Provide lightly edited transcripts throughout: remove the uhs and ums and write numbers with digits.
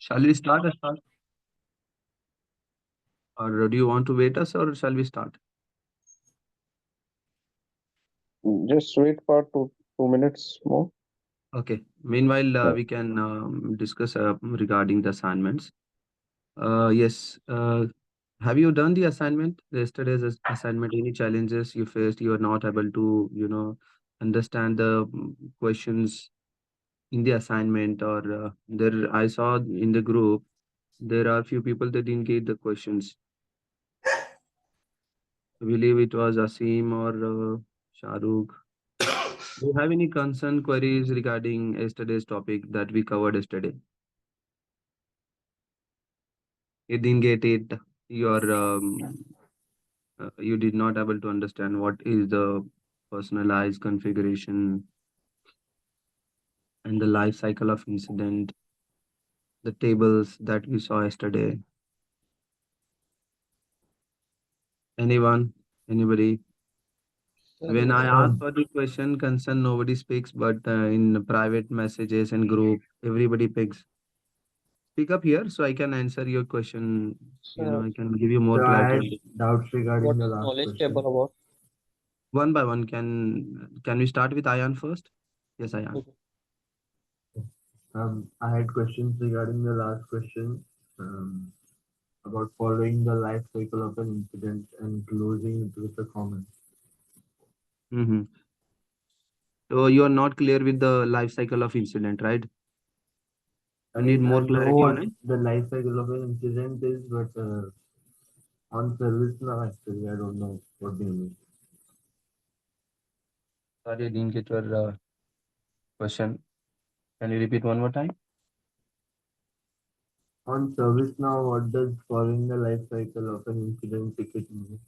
Shall we start? Or do you want to wait us or shall we start? Just wait for 2 minutes more. Okay. Meanwhile, Yeah. we can discuss regarding the assignments. Yes. Have you done the assignment? Yesterday's assignment, any challenges you faced? You are not able to, understand the questions in the assignment, or there I saw in the group there are few people that didn't get the questions. I believe it was Asim or Shahrukh. Do you have any concern queries regarding yesterday's topic that we covered yesterday? You didn't get it. You did not able to understand what is the personalized configuration and the life cycle of incident, the tables that we saw yesterday. Anyone? Anybody? When I ask Um, for the question, concern nobody speaks, but in private messages and group, everybody picks. Speak up here so I can answer your question. Sir, I can give you more so I clarity had on it. doubts regarding what the is last knowledge table question. about? One by one, can we start with Ayan first? Yes, Ayan. Okay. I had questions regarding the last question about following the life cycle of an incident and closing it with a comment. Mm-hmm. So you are not clear with the life cycle of incident, right? You need I more know clarity on what it. the life cycle of an incident is, but on service now, actually, I don't know what they mean. Sorry, I didn't get your question. Can you repeat one more time? On service now, what does following the life cycle of an incident ticket mean?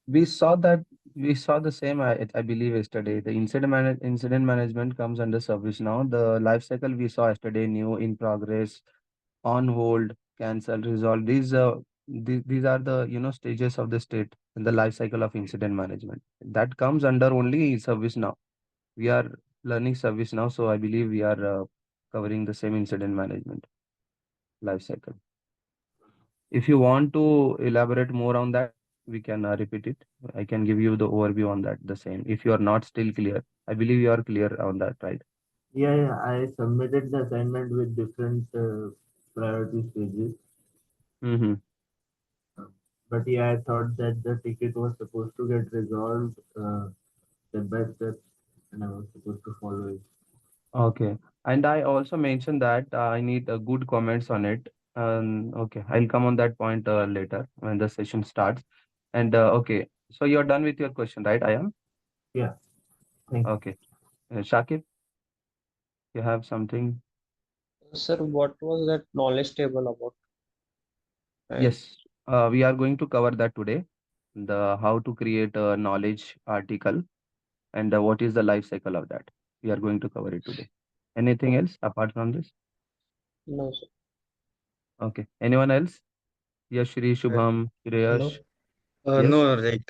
We saw that we saw the same. I believe yesterday. The incident management comes under service now. The life cycle we saw yesterday: new, in progress, on hold, cancel, resolve. These are the stages of the state in the life cycle of incident management. That comes under only service now. We are learning service now, so I believe we are covering the same incident management life cycle. If you want to elaborate more on that, we can repeat it. I can give you the overview on that, the same. If you are not still clear, I believe you are clear on that, right? Yeah, I submitted the assignment with different priority stages. Mm-hmm. But yeah, I thought that the ticket was supposed to get resolved step by step, and I was supposed to follow it. Okay. And I also mentioned that I need good comments on it. Okay, I'll come on that point later when the session starts. And okay, so you're done with your question, right? I am. Yeah, thanks. Okay. Shakib, you have something? Sir, what was that knowledge table about? And Yes. We are going to cover that today. The how to create a knowledge article and what is the life cycle of that. We are going to cover it today. Anything okay. else apart from this? No, sir. Okay. Anyone else? Yashri, Uh, Shubham, Shreyash. Hello. Yes.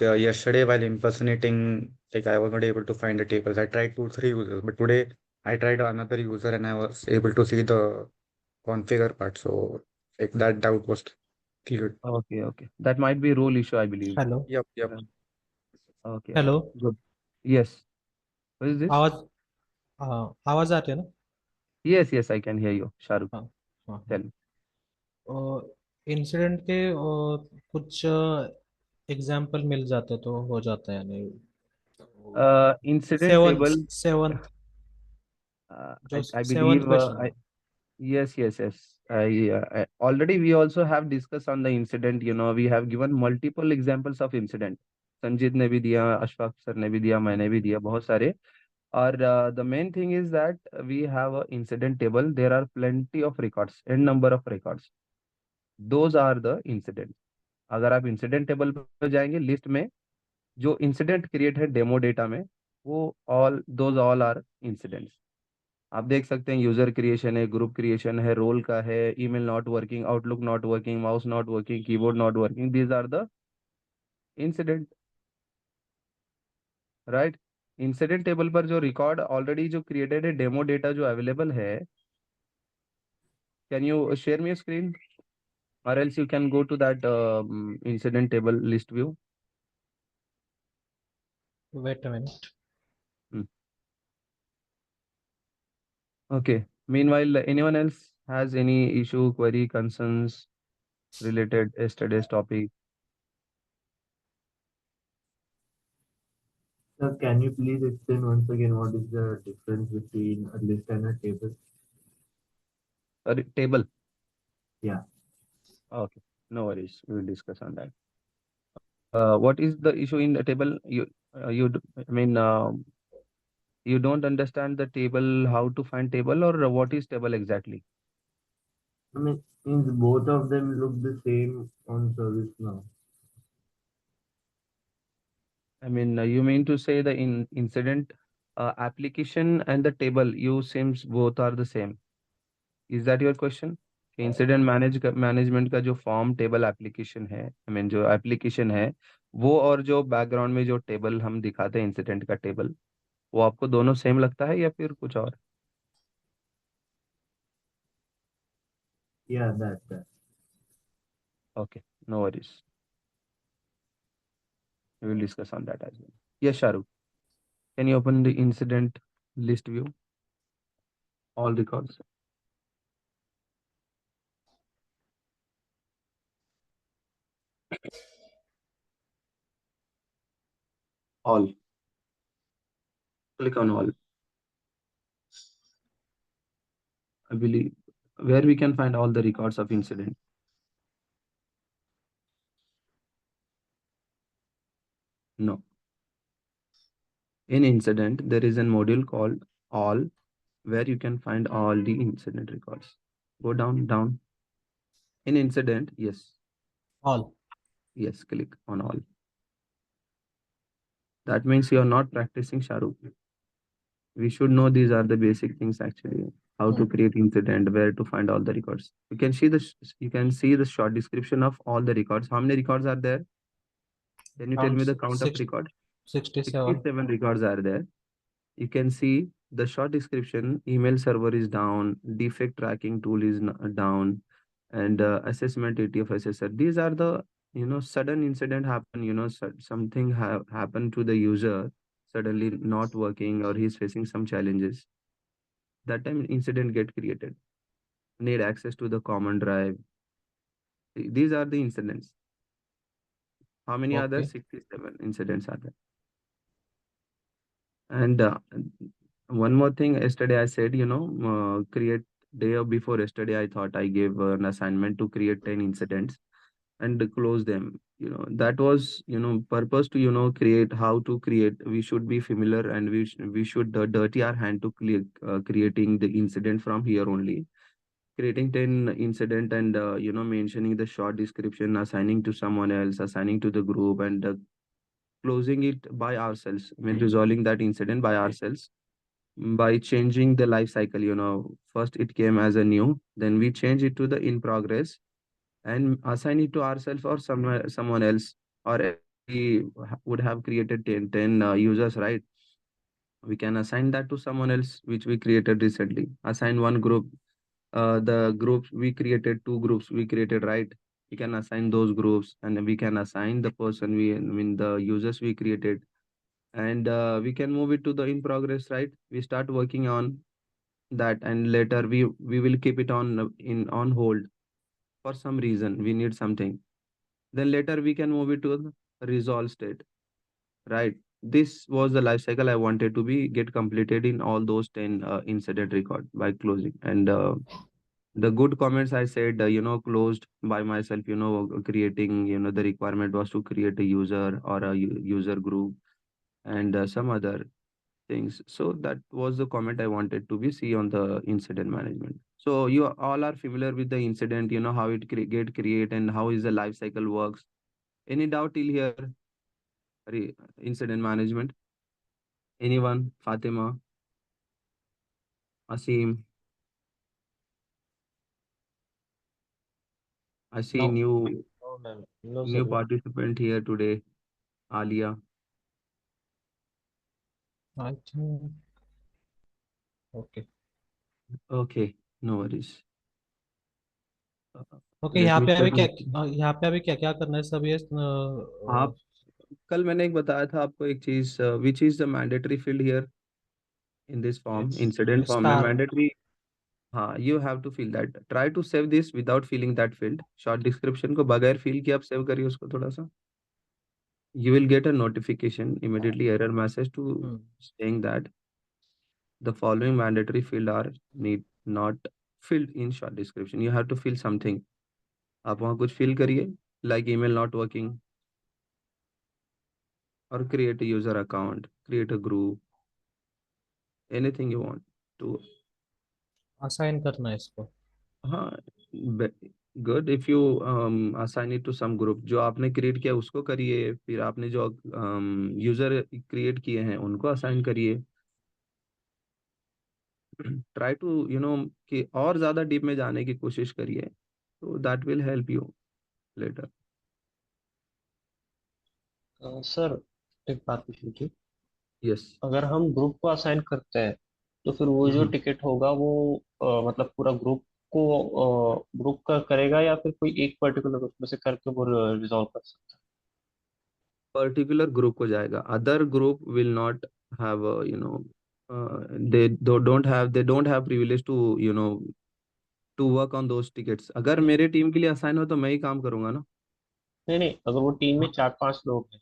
no, yesterday while impersonating, I was not able to find the tables. I tried 2, 3 users, but today I tried another user and I was able to see the configure part. So that doubt was cleared. Okay, okay. That might be role issue, I believe. Hello Yep, yep. Uh, Okay, hello okay. Good. Yes. Who is this? आवाज हाँ आवाज आती है ना Yes, yes, I can hear you. Shahrukh, हाँ हाँ tell me. Incident के कुछ एग्जाम्पल मिल जाते तो हो जाता है यानी Incident सेवन table. सेवंथ जो I सेवंथ believe क्वेश्चन है yes, yes, yes. Already we also have discussed on the incident. We have given multiple examples of incident. Sanjeet ने भी दिया, अशफाक सर ने भी दिया, मैंने भी दिया, बहुत सारे. और the main thing is that we have a incident table. There are plenty of records, n number of records. Those are the incidents. अगर आप इंसिडेंट टेबल पर जाएंगे लिस्ट में जो इंसिडेंट क्रिएट है डेमो डेटा में, वो ऑल आर इंसिडेंट्स. आप देख सकते हैं यूजर क्रिएशन है, ग्रुप क्रिएशन है, रोल का है, email not working, Outlook not working, mouse not working, keyboard not working. These are the incident, right. Incident table पर जो रिकॉर्ड ऑलरेडी जो क्रिएटेड है, डेमो डेटा जो अवेलेबल है, Can you share me a screen, or else you can go to that incident table list view? Wait a minute. Hmm. Okay. Meanwhile, anyone else has any issue, query, concerns related yesterday's topic? Sir, can you please explain once again what is the difference between a list and a table? Sorry, table. Yeah. Okay. No worries. We will discuss on that. What is the issue in the table? I mean, you don't understand the table, how to find table, or what is table exactly? I mean, means both of them look the same on service now. I mean, you mean to say the incident application and the table, you seems both are the same. Is that your question? Incident management का जो form table application है, I mean जो application है, वो और जो background में जो टेबल हम दिखाते हैं इंसिडेंट का टेबल, वो आपको दोनों सेम लगता है या फिर कुछ और? Yeah, that. Okay, no worries, we will discuss on that as well. Yes Shahrukh, can you open the incident list view, all records? All. Click on all. I believe where we can find all the records of incident. No. In incident, there is a module called all, where you can find all the incident records. Go down, down. In incident, yes, All. yes, click on all. That means you are not practicing Shahrukh. We should know these are the basic things actually. How to create incident, where to find all the records. You can see you can see the short description of all the records. How many records are there? Can you tell me the count of records? 67. 67 records are there. You can see the short description: email server is down, defect tracking tool is down, and assessment ATF assessor. These are the, sudden incident happen, something have happened to the user, suddenly not working, or he's facing some challenges. That time incident get created. Need access to the common drive. These are the incidents. How many are there? Okay. 67 incidents are there. And one more thing, yesterday I said, create day of before yesterday, I thought I gave an assignment to create 10 incidents and close them. That was, purpose to, create how to create. We should be familiar, and we should dirty our hand to creating the incident from here only. Creating 10 incident and, mentioning the short description, assigning to someone else, assigning to the group, and closing it by ourselves. I mean, resolving that incident by ourselves by changing the life cycle. First it came as a new, then we change it to the in progress and assign it to ourselves or someone else, or we would have created 10 users, right? We can assign that to someone else which we created recently. Assign one group, the groups we created, two groups we created, right? We can assign those groups, and we can assign the person I mean the users we created, and we can move it to the in progress, right? We start working on that, and later we will keep it on hold for some reason. We need something, then later we can move it to the resolve state, right? This was the life cycle I wanted to be get completed in all those 10 incident record by closing. And the good comments I said, closed by myself, creating, the requirement was to create a user or a user group, and some other things. So that was the comment I wanted to be see on the incident management. So you all are familiar with the incident, how it get create and how is the life cycle works. Any doubt till here? Incident management. Anyone? Fatima, Asim. I see No. new No, no, no, new sir. participant here today, Alia. I think. Okay. Okay, no worries. Okay, let यहाँ me पे अभी check. क्या क्या करना है सब ये आप कल मैंने एक बताया था आपको एक चीज, which is the mandatory field here in this form, incident form में स्टार। मैंडेटरी। हाँ, you have to fill that, try to save this without filling that field. Short description को बगैर फील किए आप सेव करिए उसको थोड़ा सा। You will get a notification immediately, error message to saying that the following mandatory field are need not filled in short description. You have to fill something. आप वहाँ कुछ fill करिए, like email not working, or create a user account, create a group, anything you want to. Assign करना है इसको। हाँ, good. If you assign it to some group, जो आपने क्रिएट किया उसको करिए, फिर आपने जो यूजर क्रिएट किए हैं उनको असाइन करिए। ट्राई टू कि और ज्यादा डीप में जाने की कोशिश करिए, तो that will help you later. Sir, एक बात पूछनी थी। यस। अगर हम ग्रुप को असाइन करते हैं तो फिर वो जो टिकट होगा वो मतलब पूरा ग्रुप को ग्रुप का करेगा, या फिर कोई एक पर्टिकुलर उसमें से करके वो रिजॉल्व कर सकता पर्टिकुलर ग्रुप को जाएगा, other group will not have they don't have privilege to to work on those tickets. अगर है? मेरे टीम के लिए असाइन हो तो मैं ही काम करूंगा ना। नहीं नहीं, अगर वो टीम में हाँ, 4-5 लोग हैं।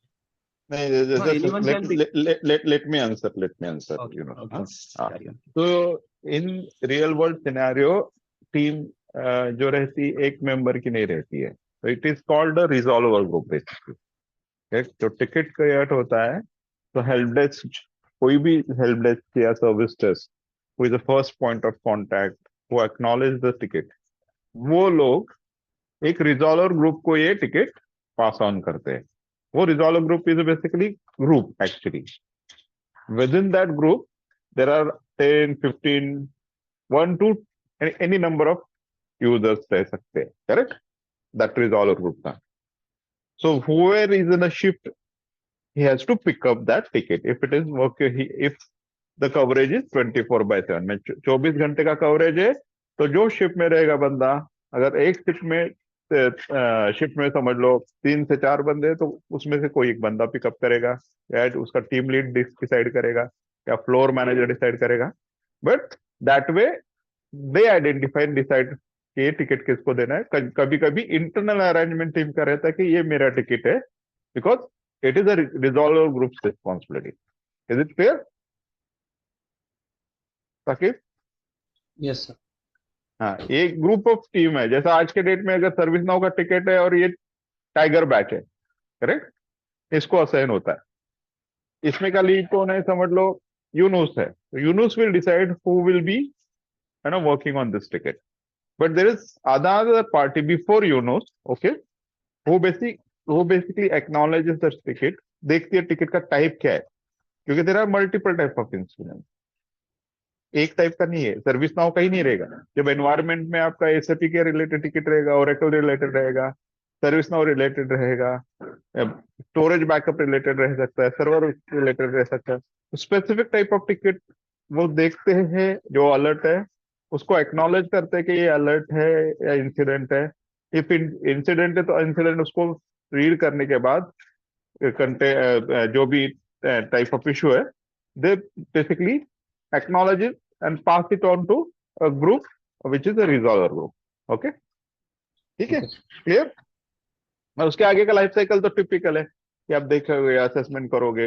नहीं, हाँ, just anyone let can be. let let let let me answer. Let me answer. Okay, okay, Huh? हाँ. Carry on. So in real world scenario, team जो रहती एक मेंबर की नहीं रहती है, तो it is called a resolver group basically. तो टिकट क्रिएट होता है, तो हेल्प डेस्क, कोई भी हेल्प डेस्क या service desk, who is the first point of contact, who acknowledge the ticket, वो लोग एक रिजॉल्वर ग्रुप को ये टिकट पास ऑन करते हैं। वो resolver group is basically group actually. Within that group, there are 10, 15, 1 to any number of users रह सकते हैं, correct? That resolver group था. So whoever is in a shift, he has to pick up that ticket. If it is if the coverage is 24/7, में 24 घंटे का coverage है, तो जो शिफ्ट में रहेगा बंदा, अगर एक शिफ्ट में समझ लो 3 से 4 बंदे, तो उसमें से कोई एक बंदा पिकअप करेगा, या उसका टीम लीड डिसाइड करेगा, या फ्लोर मैनेजर डिसाइड करेगा। But that way they identify decide कि ये टिकट किसको देना है। कभी कभी इंटरनल अरेंजमेंट टीम का रहता है कि ये मेरा टिकट है, because it is a resolver group responsibility. Is it clear Saqib? Yes sir. हाँ, ये ग्रुप ऑफ टीम है। जैसा आज के डेट में अगर सर्विस नाउ का टिकट है और ये टाइगर बैच है, करेक्ट, इसको असाइन होता है। इसमें का लीड कौन है, समझ लो यूनुस है, Yunus will decide who will be है ना working on this ticket. But there is other party before Yunus, okay, वो बेसिकली एक्नॉलेजेस द टिकट, देखती है टिकट का टाइप क्या है, क्योंकि there are multiple type of instrument, एक टाइप का नहीं है। सर्विस नाउ का ही नहीं रहेगा। जब एनवायरमेंट में आपका एसएपी के रिलेटेड टिकट रहेगा, ओरेकल रिलेटेड रहेगा, सर्विस नाउ रिलेटेड रहेगा, स्टोरेज बैकअप रिलेटेड रह सकता है, सर्वर रिलेटेड रह सकता है। स्पेसिफिक टाइप ऑफ टिकट वो देखते हैं, जो अलर्ट है उसको एक्नॉलेज करते हैं कि ये अलर्ट है या इंसिडेंट है। इफ इंसिडेंट है तो इंसिडेंट उसको रीड करने के बाद जो भी टाइप ऑफ इशू है, they basically acknowledge it and pass it on to a group which is a resolver group. Okay, ठीक है, क्लियर? और उसके आगे का लाइफ साइकिल तो टिपिकल है कि आप देखोगे, असेसमेंट करोगे,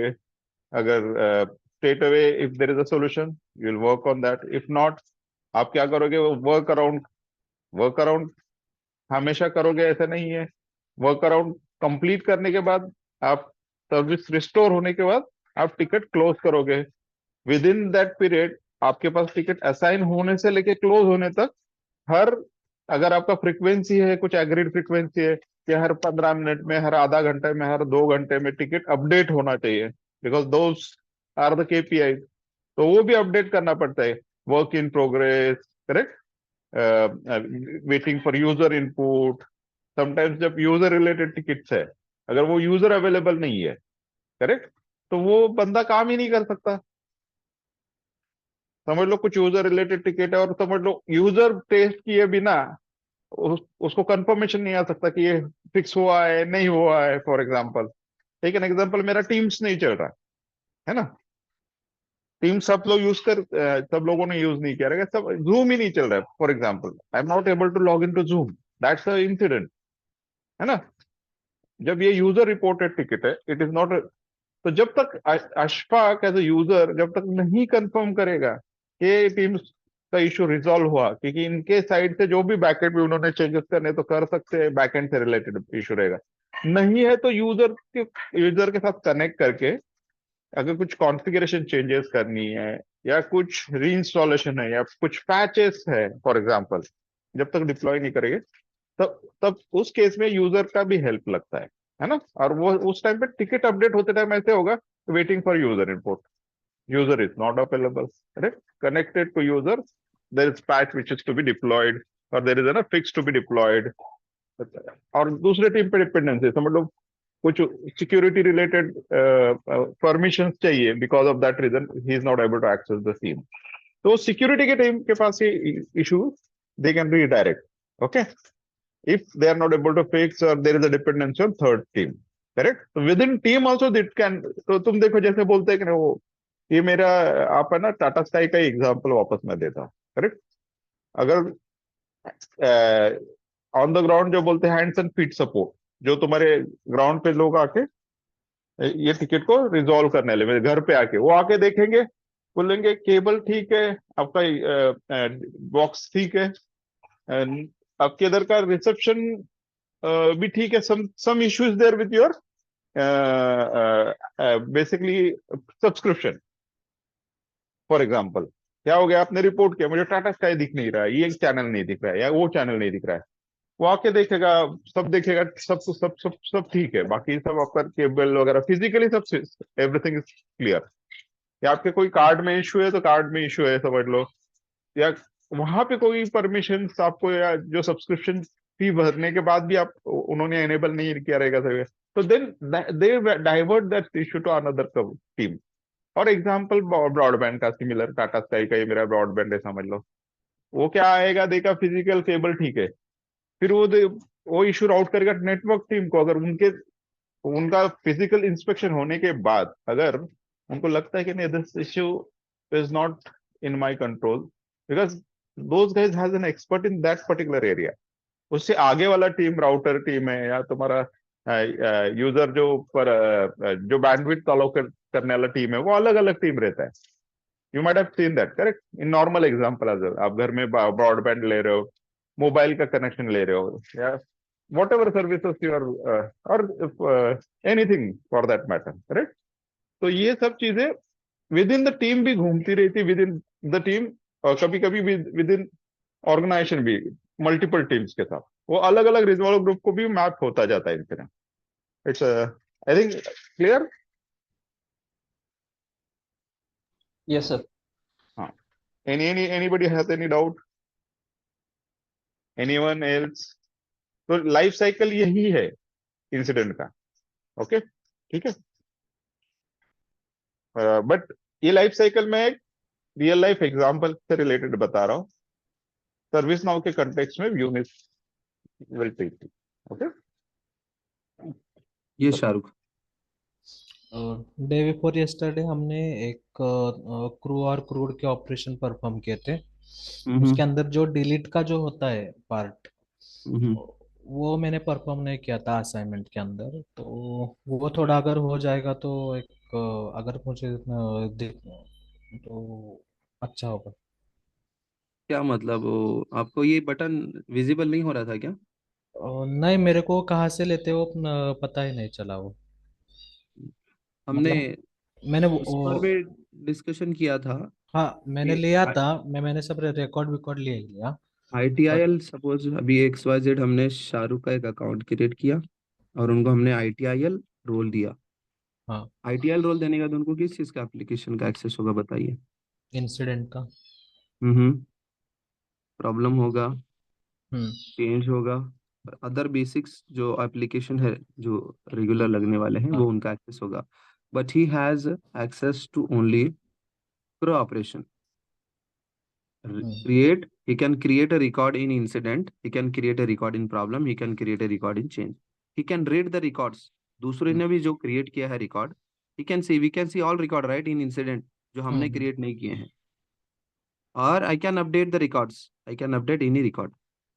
अगर straight away if there is a solution you will work on that, if not आप क्या करोगे, वर्क अराउंड हमेशा करोगे ऐसा नहीं है। वर्क अराउंड कंप्लीट करने के बाद, आप सर्विस रिस्टोर होने के बाद आप टिकट क्लोज करोगे। विद इन दैट पीरियड आपके पास टिकट असाइन होने से लेके क्लोज होने तक, हर अगर आपका फ्रीक्वेंसी है, कुछ एग्रीड फ्रीक्वेंसी है कि हर 15 मिनट में, हर आधा घंटे में, हर 2 घंटे में टिकट अपडेट होना चाहिए, because those are the KPI, तो वो भी अपडेट करना पड़ता है। Work in progress, correct, waiting for user input. Sometimes जब यूजर रिलेटेड टिकट्स है, अगर वो यूजर अवेलेबल नहीं है, करेक्ट, तो वो बंदा काम ही नहीं कर सकता। समझ लो कुछ यूजर रिलेटेड टिकट है और समझ लो यूजर टेस्ट किए बिना उसको कंफर्मेशन नहीं आ सकता कि ये फिक्स हुआ है नहीं हुआ है। For example, take an example, मेरा टीम्स नहीं चल रहा है ना, टीम सब लोग सब लोगों ने यूज नहीं किया रहेगा, सब जूम ही नहीं चल रहा है। For example, I am not able to log in to Zoom, that's a incident, है ना। जब ये यूजर रिपोर्टेड टिकट है, इट इज नॉट। तो जब तक अशफाक एज ए यूजर जब तक नहीं कंफर्म करेगा कि टीम्स का इशू रिजॉल्व हुआ, क्योंकि इनके साइड से जो भी बैकएंड भी उन्होंने चेंजेस करने तो कर सकते हैं, बैकएंड से रिलेटेड इशू रहेगा। नहीं है तो यूजर के साथ कनेक्ट करके अगर कुछ कॉन्फ़िगरेशन चेंजेस करनी है या कुछ रीइंस्टॉलेशन है या कुछ पैचेस है, फॉर एग्जांपल, जब तक डिप्लॉय नहीं करेंगे तब तब उस केस में यूजर का भी हेल्प लगता है ना। और वो उस टाइम पे टिकट अपडेट होते टाइम ऐसे होगा, waiting for user input, user is not available, correct? Connected to user, there is patch which is to be deployed, or there is a fix to be deployed. और दूसरे team पे dependency समझ लो, कुछ security related permission चाहिए, because of that reason he is not able to access the scene. तो security के team के पास ये issue, they can redirect, okay, if they are not able to fix or there is a dependency on third team, correct? So within team also it can, तो तुम देखो जैसे बोलते हैं कि वो ये मेरा, आप है ना टाटा स्काई का एग्जांपल वापस मैं देता हूँ, करेक्ट? अगर ऑन द ग्राउंड जो बोलते हैं हैंड्स एंड फीट सपोर्ट, जो तुम्हारे ग्राउंड पे लोग आके ये टिकट को रिजॉल्व करने वाले मेरे घर पे आके, वो आके देखेंगे, बोलेंगे केबल ठीक है, आपका बॉक्स ठीक है, आपके इधर का रिसेप्शन भी ठीक है, some issues there with your basically subscription. For example, क्या हो गया, आपने रिपोर्ट किया मुझे टाटा स्काई दिख नहीं रहा है, ये चैनल नहीं दिख रहा है या वो चैनल नहीं दिख रहा है, वो आके देखेगा, सब देखेगा, सब ठीक है, बाकी सब आपका केबल वगैरह फिजिकली सब एवरीथिंग इज क्लियर। या आपके कोई कार्ड में इशू है तो कार्ड में इशू है समझ लो, या वहां पे कोई परमिशन आपको, या जो सब्सक्रिप्शन फी भरने के बाद भी आप उन्होंने एनेबल नहीं किया रहेगा सर, तो then they divert that issue to another team. और एग्जांपल ब्रॉडबैंड का सिमिलर, टाटा स्काई का ये मेरा ब्रॉडबैंड है समझ लो, वो क्या आएगा, देखा फिजिकल केबल ठीक है, फिर वो इशू राउट करेगा नेटवर्क टीम को। अगर उनका फिजिकल इंस्पेक्शन होने के बाद अगर उनको लगता है कि नहीं, this issue is not in my control, because those guys has an expert in that particular area, उससे आगे वाला टीम राउटर टीम है या तुम्हारा यूजर जो बैंडविड्थ अलाउ करने वाला टीम है, वो अलग अलग टीम रहता है। You might have seen that, correct? In normal example, अगर आप घर में ब्रॉडबैंड ले रहे हो, मोबाइल का कनेक्शन ले रहे हो, या whatever services you are, और anything for that matter, correct? तो ये सब चीजें विद इन द टीम भी घूमती रहती, विद इन द टीम, और कभी कभी विद इन ऑर्गेनाइजेशन भी, मल्टीपल टीम्स के साथ वो अलग अलग रिजॉल्व ग्रुप को भी मैप होता जाता है इस तरह। It's I think clear. Yes sir. हाँ, anybody has any doubt, anyone else? तो लाइफ साइकिल यही है इंसिडेंट का, ओके, ठीक है। बट ये लाइफ साइकिल में एक रियल लाइफ एग्जांपल से रिलेटेड बता रहा हूँ, सर्विस नाउ के कंटेक्स्ट में यूनिट विल टेक, ओके। ये शाहरुख। डे बिफोर यस्टरडे हमने एक क्रू और क्रूड के ऑपरेशन परफॉर्म किए थे। उसके अंदर जो डिलीट का जो होता है पार्ट, वो मैंने परफॉर्म नहीं किया था असाइनमेंट के अंदर, तो वो थोड़ा अगर हो जाएगा तो एक अगर मुझे तो अच्छा होगा। क्या मतलब, वो आपको ये बटन विजिबल नहीं हो रहा था क्या? नहीं, मेरे को कहाँ से लेते हो पता ही नहीं चला वो। हमने मतलब मैंने उस पर भी डिस्कशन किया था हाँ मैंने कि लिया था, मैंने सब रिकॉर्ड विकॉर्ड ले लिया। बट ITIL, सपोज अभी XYZ हमने शाहरुख का एक अकाउंट क्रिएट किया और उनको हमने ITIL रोल दिया। हाँ, ITIL रोल देने के बाद उनको किस चीज़ का एप्लीकेशन का एक्सेस होगा बताइए? इंसिडेंट का। प्रॉब्लम होगा, हम्म। चेंज होगा, अदर बेसिक्स जो एप्लीकेशन है जो रेगुलर लगने वाले हैं वो हाँ, उनका एक्सेस होगा। But he has access to only pro operation. create, he can create a record in incident, he can create a record in problem, he can create a record in change, he can read the records, दूसरे ने भी जो create किया है record, he can see, we can see all record right in incident जो हमने create नहीं किए हैं. Or I can update the records, I can update any record.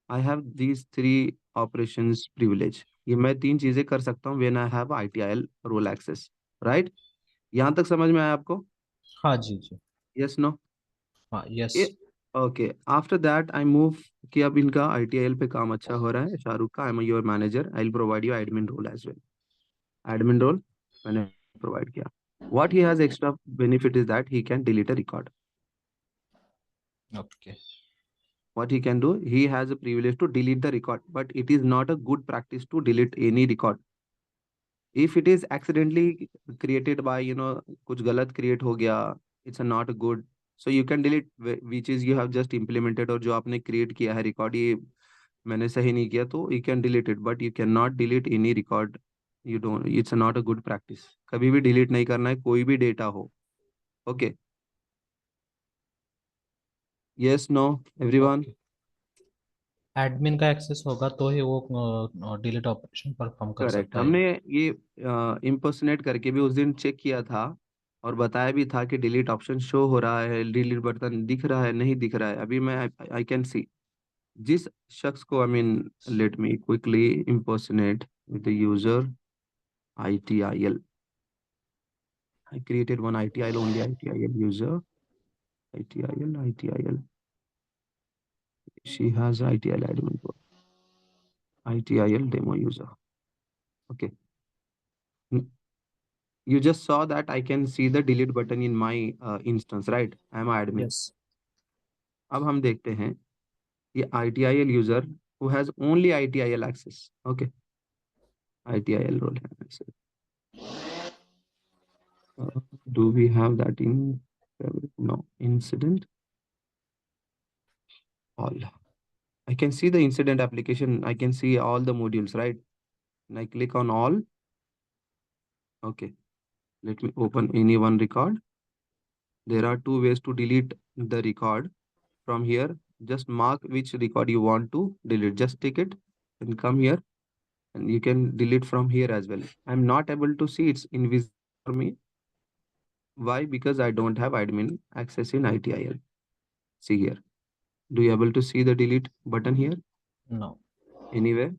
I have these three operations privilege. ये मैं तीन चीजें कर सकता हूँ when I have ITIL role access, right? यहाँ तक समझ में आया आपको? हाँ जी जी. Yes, no? हाँ yes. Okay, after that I move कि अब इनका ITIL पे काम अच्छा हो रहा है, शाहरुख का, I am your manager, I will provide you admin role as well. Admin role मैंने प्रोवाइड किया. What he has extra benefit is that he can delete a record. Okay. What he can do, he has a privilege to delete the record, but it is not a good practice to delete any record. If it is accidentally created by कुछ गलत create हो गया, it's a not good, so you can delete which is you have just implemented, और जो आपने create किया है record ये मैंने सही नहीं किया, तो you can delete it, but you cannot delete any record. You don't, it's not a good practice. कभी भी delete नहीं करना है कोई भी data हो. Okay, yes, no, everyone. Admin का एक्सेस होगा तो ही वो डिलीट ऑपरेशन परफॉर्म कर करेक्ट, सकता है. हमने ये इम्पर्सनेट करके भी उस दिन चेक किया था और बताया भी था कि डिलीट ऑप्शन शो हो रहा है, डिलीट बटन दिख रहा है, नहीं दिख रहा है. अभी मैं आई कैन सी जिस शख्स को, I mean, let me quickly impersonate with the user ITIL. I created one ITIL, only ITIL user. ITIL. She has ITIL admin role. ITIL demo user. Okay. You just saw that I can see the delete button in my instance, right? I am admin. Yes. अब हम देखते हैं ये ITIL user who has only ITIL access. Okay, ITIL role है. Do we have that in no incident? All. I can see the incident application. I can see all the modules, right? And I click on all. Okay, let me open any one record. There are two ways to delete the record from here. Just mark which record you want to delete. Just tick it and come here, and you can delete from here as well. I'm not able to see, it's invisible for me. Why? Because I don't have admin access in ITIL. See here. Do you able to see the delete button here? No. Anywhere?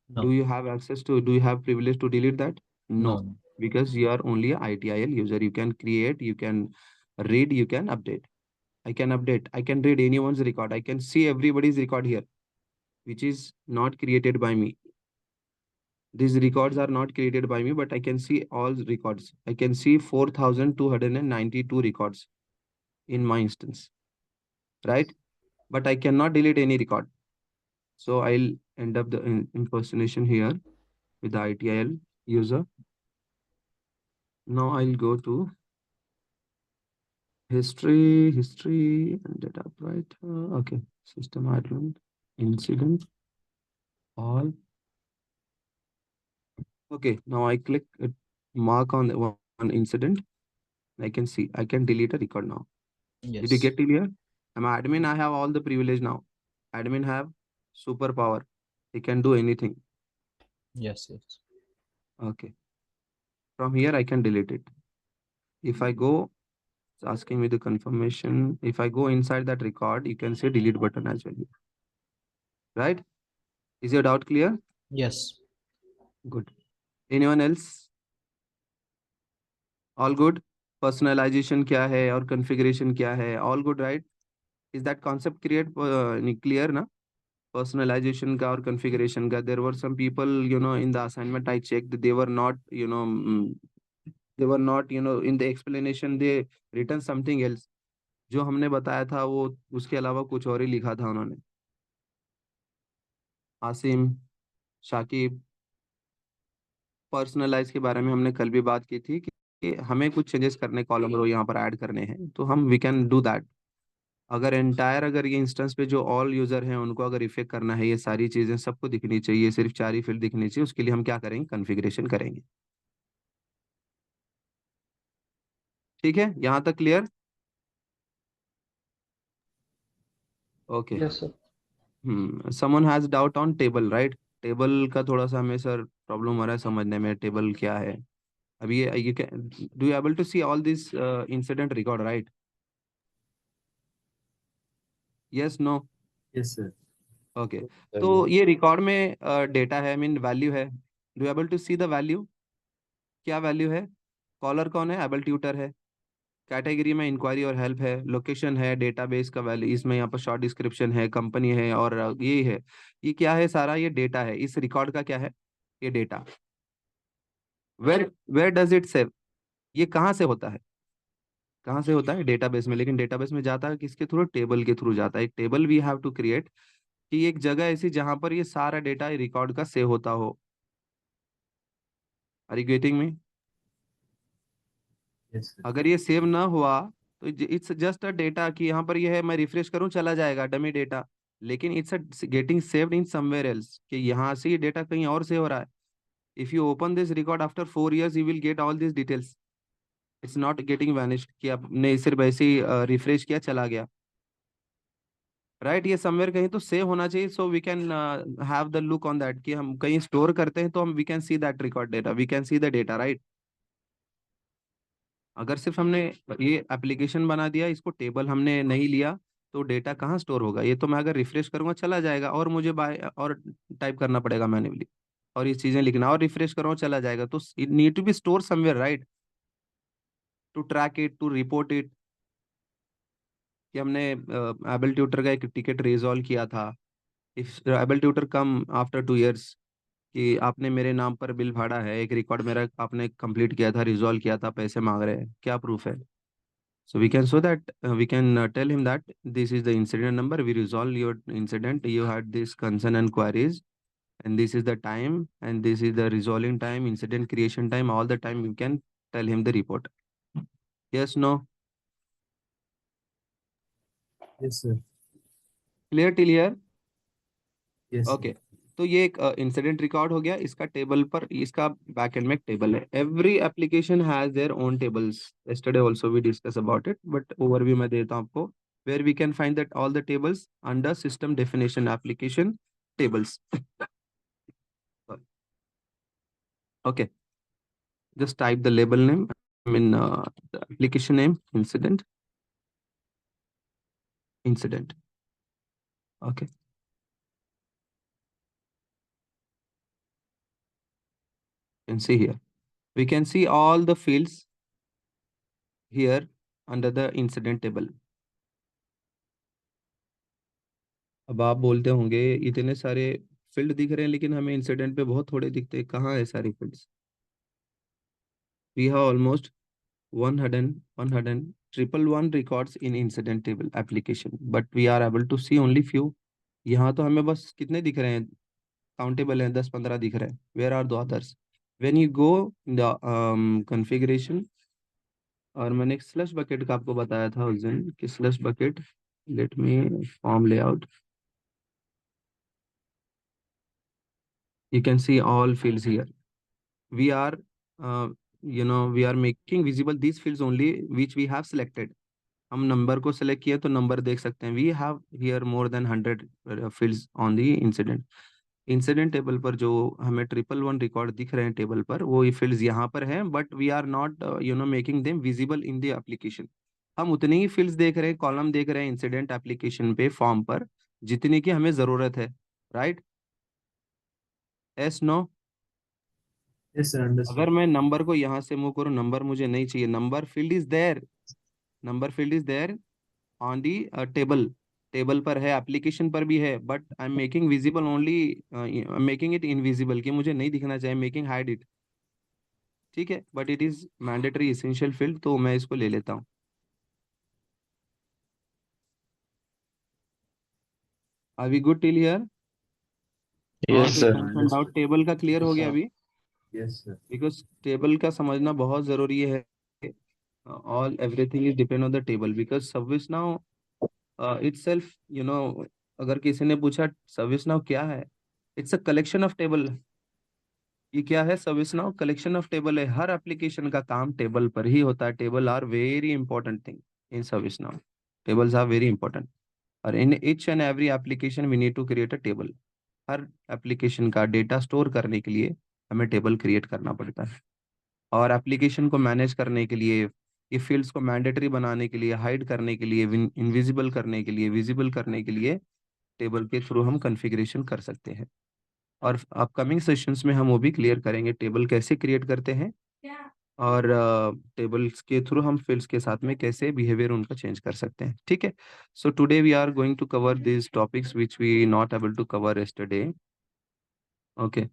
No. Do you have access to, do you have privilege to delete that? No. No. Because you are only a ITIL user. You can create, you can read, you can update. I can update, I can read anyone's record. I can see everybody's record here, which is not created by me. These records are not created by me, but I can see all records. I can see 4,292 records in my instance, right? But I cannot delete any record. So I'll end up the impersonation here with the ITIL user. Now I'll go to history and data, right? Okay, system admin, incident, all. Okay, now I click mark on the one incident. I can see, I can delete a record now. Did you Yes. get it here? I'm admin, I have all the privilege now. Admin have superpower. He can do anything. Yes. Yes. Okay. From here, I can delete it. If I go, it's asking me the confirmation. If I go inside that record, you can see delete button as well. Right? Is your doubt clear? Yes. Good. Anyone else? All good? Personalization क्या है और configuration क्या है? All good, right? Is that concept clear ना? Personalization का और configuration का. There were some people, in the assignment I checked, they were not, in the explanation they written something else. जो हमने बताया था वो उसके अलावा कुछ और ही लिखा था उन्होंने. आसिम, शाकिब, पर्सनलाइज के बारे में हमने कल भी बात की थी कि हमें कुछ चेंजेस करने, कॉलम रो यहाँ पर ऐड करने हैं, तो हम वी कैन डू दैट. अगर ये इंस्टेंस पे जो ऑल यूजर हैं उनको अगर इफेक्ट करना है, ये सारी चीजें सबको दिखनी चाहिए, सिर्फ 4 ही फील्ड दिखनी चाहिए, उसके लिए हम क्या करेंगे? कॉन्फ़िगरेशन करेंगे. ठीक है, यहाँ तक clear? Okay. Yes sir. Someone has doubt on table, right? Table का थोड़ा सा हमें सर प्रॉब्लम हो रहा है समझने में, टेबल क्या है। अभी ये you can do you able to see all this incident record, right? Yes, no? Yes, sir. Okay. Yes, तो bro. ये रिकॉर्ड में डेटा है, मीन वैल्यू है। Do able to see the value? क्या वैल्यू है? कॉलर कौन है? Abel Tuter है। कैटेगरी में इंक्वायरी और हेल्प है। लोकेशन है, डेटाबेस का वैल्यू, इसमें यहाँ पर शॉर्ट डिस्क्रिप्शन है, कंपनी है, और ये है। ये क्या है? सारा ये डेटा है, इस रिकॉर्ड का क्या है? ये data. Where where does it save? ये कहाँ से होता है? कहाँ से होता है? डेटाबेस में। लेकिन डेटाबेस में जाता है किसके थ्रू? टेबल के थ्रू जाता है। एक table we have to create, कि एक जगह ऐसी जहां पर ये सारा डेटा रिकॉर्ड का सेव होता हो। Are you getting me? Yes, sir. अगर ये सेव ना हुआ तो इट्स जस्ट अ डेटा, कि यहाँ पर ये है, मैं रिफ्रेश करूँ चला जाएगा, डमी डेटा। लेकिन it's getting saved in somewhere else, कि यहाँ से ये डेटा कहीं और सेव हो रहा है। If you open this record after 4 years you will get all this details. It's not getting vanished, कि आपने सिर्फ ऐसे ही रिफ्रेश किया चला गया, राइट? ये समवेयर कहीं तो सेव होना चाहिए, so we can have the look on that, कि हम कहीं स्टोर करते हैं तो हम we can see that record data, we can see the data, right? अगर सिर्फ हमने ये एप्लीकेशन बना दिया, इसको टेबल हमने नहीं लिया, तो डेटा कहाँ स्टोर होगा? ये तो मैं अगर रिफ्रेश करूंगा चला जाएगा, और मुझे बाय और टाइप करना पड़ेगा मैन्युअली, और ये चीजें लिखना, और रिफ्रेश करूंगा चला जाएगा। तो it need to be store somewhere, right? To track it, to report it, कि हमने एबल ट्यूटर का एक टिकट रिजॉल्व किया था। If able tutor come after 2 years, कि आपने मेरे नाम पर बिल फाड़ा है, एक रिकॉर्ड मेरा आपने कंप्लीट किया था, रिजॉल्व किया था, पैसे मांग रहे हैं, क्या प्रूफ है? So we can show that we can tell him that this is the incident number. We resolve your incident. You had this concern and queries, and this is the time, and this is the resolving time, incident creation time. All the time we can tell him the report. Yes, no? Yes, sir. Clear till here? Yes, sir. Okay. तो ये एक incident record हो गया, इसका table पर, इसका backend में एक टेबल है। Every application has their own tables. Yesterday also we discuss about it, but overview मैं देता हूँ आपको, where we can find that all the tables under system definition application tables. Okay, just type the label name, I mean the application name, incident. Okay, you can see here, we can see all the fields here under the incident table. अब आप बोलते होंगे इतने सारे field दिख रहे हैं, लेकिन हमें इंसिडेंट पे बहुत थोड़े दिखते हैं, कहाँ है सारे fields? We have almost 100 records in incident table application, but we are able to see only few. यहाँ तो हमें बस कितने दिख रहे हैं? काउंटेबल हैं, 10-15 दिख रहे हैं। Where are the others? When you go in the configuration, और मैंने एक स्लैश बकेट का आपको बताया था उस दिन, कि slash bucket, let me form layout, you can see all fields here. We are we are making visible these fields only which we have selected. हम नंबर को सेलेक्ट किया तो नंबर देख सकते हैं। We have here more than 100 fields on the incident table पर। जो हमें 111 रिकॉर्ड दिख रहे हैं टेबल पर, वो ये फील्ड्स यहाँ पर हैं, but we are not making them visible in the application. हम उतनी ही फील्ड्स देख रहे हैं, कॉलम देख रहे हैं इंसिडेंट एप्लीकेशन पे फॉर्म पर, जितनी की हमें जरूरत है, right? Yes, no? Yes, sir. अगर Understood. मैं नंबर को यहाँ से मूव करूँ, नंबर मुझे नहीं चाहिए, number field is there, number field is there on the table. Table पर है, एप्लीकेशन पर भी है, but I am making visible only, making it invisible, कि मुझे नहीं दिखना चाहिए, मेकिंग हाइड इट। ठीक है, but it is mandatory essential field, तो मैं इसको ले लेता हूँ। Are we good till here? Yes और सर। कंसर्न डाउट टेबल का क्लियर हो गया अभी? Yes, sir. बिकॉज टेबल का समझना बहुत जरूरी है। All everything is depend on the table, because service now itself, अगर किसी ने पूछा सर्विस नाउ क्या है, it's a collection of table. ये क्या है? Service now collection of table है। हर एप्लीकेशन का काम टेबल पर ही होता है। Table are very important thing in service now. Tables are very important. और in each and every application we need to create a table. हर एप्लीकेशन का डेटा स्टोर करने के लिए हमें टेबल क्रिएट करना पड़ता है, और एप्लीकेशन को मैनेज करने के लिए, ये फील्ड्स को मैंडेटरी बनाने के लिए, हाइड करने के लिए, इनविजिबल करने के लिए, विजिबल करने के लिए टेबल के थ्रू हम कॉन्फ़िगरेशन कर सकते हैं। और अपकमिंग सेशंस में हम वो भी क्लियर करेंगे टेबल कैसे क्रिएट करते हैं, और टेबल्स के थ्रू हम फील्ड्स के साथ में कैसे बिहेवियर उनका चेंज कर सकते हैं। ठीक है, so today we are going to cover this topics which we not able to cover yesterday. Okay,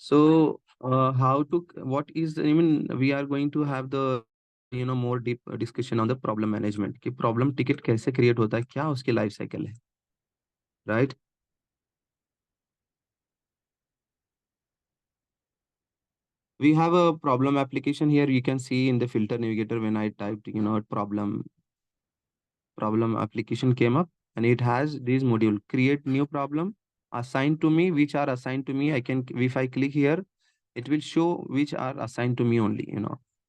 so how to, what is, even we are going to have the more deep discussion on the problem management, कि problem ticket कैसे create होता है, क्या उसकी life cycle है, right? We have a problem application here. You can see in the filter navigator when I typed problem application came up, and it has this module: create new problem, assigned to me, which are assigned to me. I can, if I click here, it will show which are assigned to me only.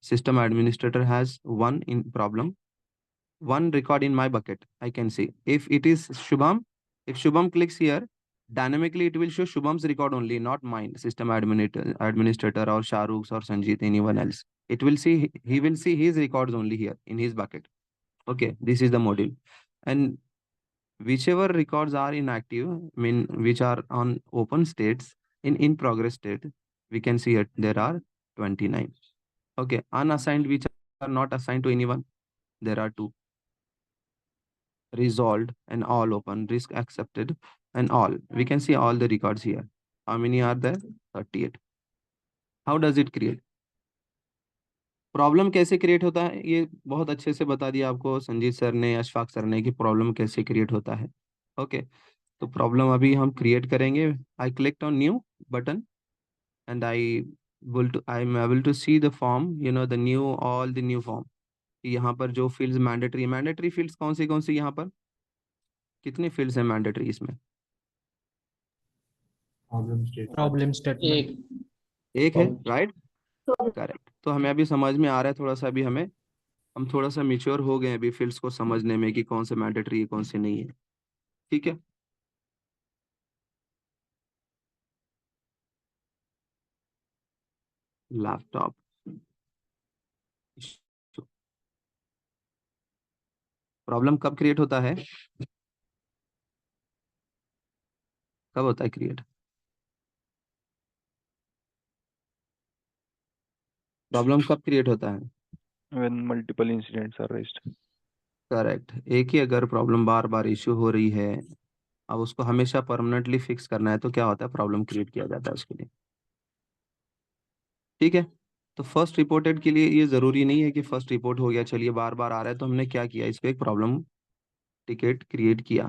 System administrator has one in problem, one record in my bucket. I can see if it is Shubham, if Shubham clicks here, dynamically it will show Shubham's record only, not mine, system administrator or Shahruk's or Sanjeet, anyone else. It will see, he will see his records only here in his bucket. Okay, this is the module. And whichever records are inactive, which are on open states, in progress state, we can see it, there are 29. Okay, unassigned, which are not assigned to anyone, there are 2. Resolved and all open, risk accepted and all. We can see all the records here. How many are there? 38. How does it create? Problem कैसे create होता है, ये बहुत अच्छे से बता दिया आपको संजीत सर ने, अशफाक सर ने, कि प्रॉब्लम कैसे क्रिएट होता है। ओके, तो प्रॉब्लम अभी हम क्रिएट करेंगे। I clicked on new button and I am able to see the form, the new, all the new form. यहाँ पर जो फील्ड्स मैंडेटरी फील्ड्स कौन सी यहाँ पर कितनी फील्ड्स हैं मैंडेटरी इसमें? प्रॉब्लम स्टेटमेंट एक है, राइट? करेक्ट। तो हमें अभी समझ में आ रहा है थोड़ा सा, अभी हम थोड़ा सा मिच्योर हो गए अभी फील्ड्स को समझने में कि कौन से मैंडेटरी है कौन से नहीं है। ठीक है, लैपटॉप प्रॉब्लम कब क्रिएट होता है, कब होता है क्रिएट? प्रॉब्लम कब क्रिएट होता है? when multiple incidents are raised. Correct. एक ही अगर प्रॉब्लम बार बार इश्यू हो रही है, अब उसको हमेशा परमानेंटली फिक्स करना है, तो क्या होता है, प्रॉब्लम क्रिएट किया जाता है उसके लिए। ठीक है, तो फर्स्ट रिपोर्टेड के लिए ये जरूरी नहीं है कि फर्स्ट रिपोर्ट हो गया, चलिए बार बार आ रहा है तो हमने क्या किया, इस पे एक प्रॉब्लम टिकट क्रिएट किया।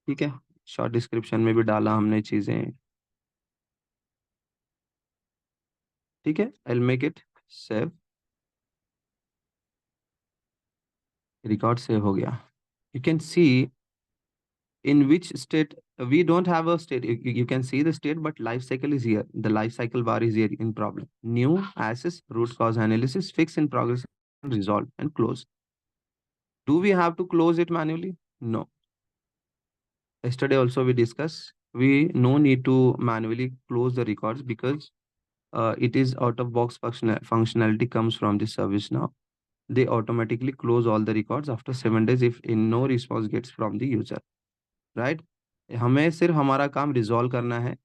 ठीक है, शॉर्ट डिस्क्रिप्शन में भी डाला हमने चीजें। ठीक है, I will make it save, record save हो गया। You can C in which state, we don't have a state. You can see the state, but life cycle is here. The life cycle bar is here in problem. New, assess, root cause analysis, fix in progress, resolve, and close. Do we have to close it manually? No. Yesterday also we discussed, we no need to manually close the records, because it is out of box functionality comes from the service now. They automatically close all the records after 7 days if in no response gets from the user. Right? हमें सिर्फ हमारा काम resolve करना है,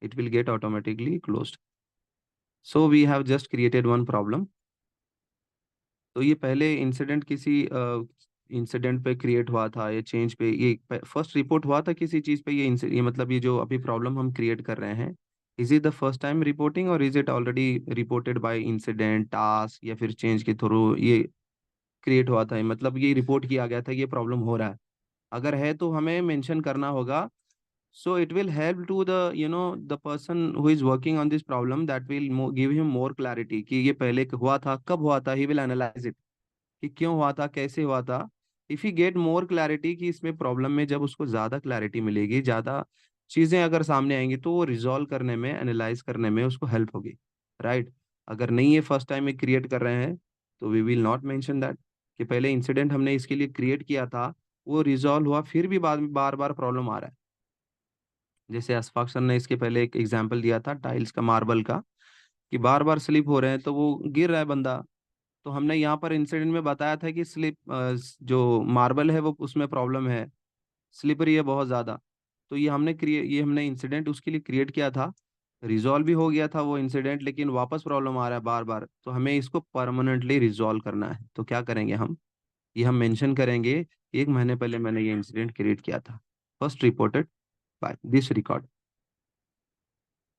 it will get automatically closed. So we have just created one problem. तो ये पहले incident किसी इंसिडेंट पे क्रिएट हुआ था, ये चेंज पे, ये फर्स्ट रिपोर्ट हुआ था किसी चीज़ पे, ये मतलब ये जो अभी प्रॉब्लम हम क्रिएट कर रहे हैं, is it the first time reporting और is it already reported by incident, task, या फिर चेंज के थ्रू ये क्रिएट हुआ था, मतलब ये रिपोर्ट किया गया था ये प्रॉब्लम हो रहा है? अगर है तो हमें मेंशन करना होगा। So it will help to the person who is working on this problem, that will give him more clarity कि ये पहले हुआ था, कब हुआ था, he will analyze it कि क्यों हुआ था, कैसे हुआ था। If he get more clarity कि इसमें प्रॉब्लम में जब उसको ज़्यादा क्लैरिटी मिलेगी, ज़्यादा चीज़ें अगर सामने आएंगी, तो वो रिजॉल्व करने में, एनालाइज करने में उसको हेल्प होगी, राइट? अगर नहीं है, फर्स्ट टाइम में क्रिएट कर रहे हैं, तो we will not mention that कि पहले इंसिडेंट हमने इसके लिए क्रिएट किया था, वो रिजॉल्व हुआ, फिर भी बाद में बार बार प्रॉब्लम आ रहा है। जैसे अशफाक सर ने इसके पहले एक एग्जाम्पल दिया था टाइल्स का, मार्बल का, कि बार बार स्लिप हो रहे हैं तो वो गिर रहा है बंदा। तो हमने यहाँ पर इंसिडेंट में बताया था कि स्लिप, जो मार्बल है वो उसमें प्रॉब्लम है, स्लिपरी है बहुत ज़्यादा। तो ये हमने इंसिडेंट उसके लिए क्रिएट किया था। रिजॉल्व भी हो गया था वो इंसिडेंट, लेकिन वापस प्रॉब्लम आ रहा है बार बार। तो हमें इसको परमानेंटली रिजॉल्व करना है। तो क्या करेंगे हम, ये हम मेंशन करेंगे, 1 महीने पहले मैंने ये इंसिडेंट क्रिएट किया था, first reported by this record.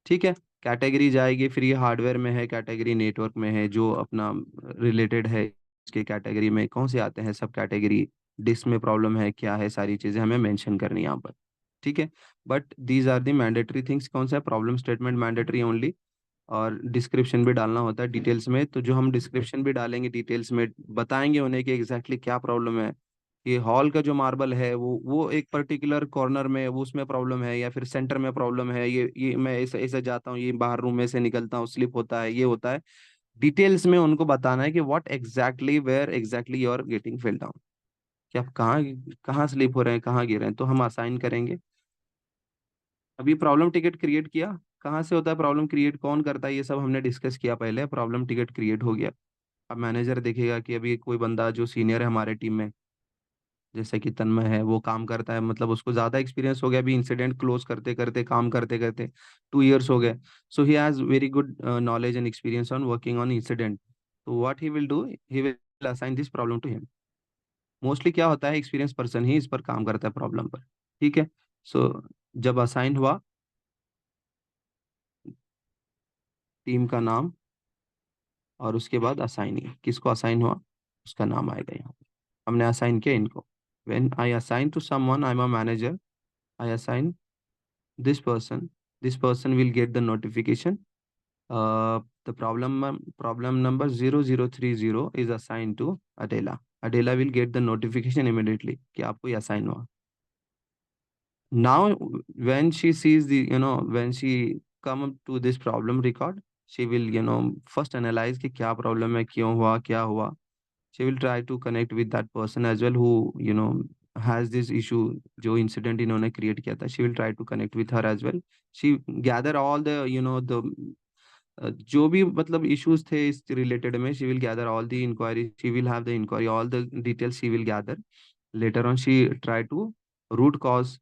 ठीक है। कैटेगरी जाएगी, फिर ये हार्डवेयर में है, कैटेगरी नेटवर्क में है, जो अपना रिलेटेड है इसके कैटेगरी में कौन से आते हैं सब कैटेगरी, डिस्क में प्रॉब्लम है क्या है, सारी चीज़ें हमें मेंशन करनी है यहाँ पर। ठीक है। But these are the mandatory things. कौन सा है, प्रॉब्लम स्टेटमेंट मैंडेटरी ओनली, और डिस्क्रिप्शन भी डालना होता है डिटेल्स में। तो जो हम डिस्क्रिप्शन भी डालेंगे डिटेल्स में, बताएंगे उन्हें कि एग्जैक्टली क्या प्रॉब्लम है। ये हॉल का जो मार्बल है वो एक पर्टिकुलर कॉर्नर में वो उसमें प्रॉब्लम है, या फिर सेंटर में प्रॉब्लम है, ये मैं ऐसे ऐसे जाता हूँ, ये बाहर रूम में से निकलता हूँ, स्लिप होता है, ये होता है। डिटेल्स में उनको बताना है कि what exactly, where exactly you are getting fail down, कि आप कहाँ कहाँ स्लिप हो रहे हैं, कहाँ गिर रहे हैं। तो हम असाइन करेंगे। अभी प्रॉब्लम टिकट क्रिएट किया, कहाँ से होता है प्रॉब्लम क्रिएट, कौन करता है, ये सब हमने डिस्कस किया पहले। प्रॉब्लम टिकट क्रिएट हो गया। अब मैनेजर देखेगा कि अभी कोई बंदा जो सीनियर है हमारे टीम में, जैसे कि तन्मय है, वो काम करता है, मतलब उसको ज़्यादा एक्सपीरियंस हो गया अभी इंसिडेंट क्लोज करते करते, काम करते करते 2 years हो गए। So he has very good knowledge and experience on working on incident. तो what he will do, he will assign this problem to him. Mostly क्या होता है, एक्सपीरियंस पर्सन ही इस पर काम करता है प्रॉब्लम पर। ठीक है। सो जब असाइन हुआ, टीम का नाम, और उसके बाद असाइनी किसको असाइन हुआ, उसका नाम आएगा यहाँ पे। हमने असाइन किया इनको। When I assign to someone, I am a manager, I assign this person, this person will get the notification. The problem number 0030 is assigned to Adela. Adela will get the notification immediately कि आपको ये assign हुआ। Now when she sees the, when she come up to this problem record, she will, first analyze कि क्या problem है, क्यों हुआ, क्या हुआ। She will try to connect with that person as well who, has this issue, जो incident इन्होंने create किया था। She will try to connect with her as well. She gather all the, the जो भी मतलब issues थे इस related में, she will gather all the inquiry, she will have the inquiry, all the details she will gather. Later on she try to root cause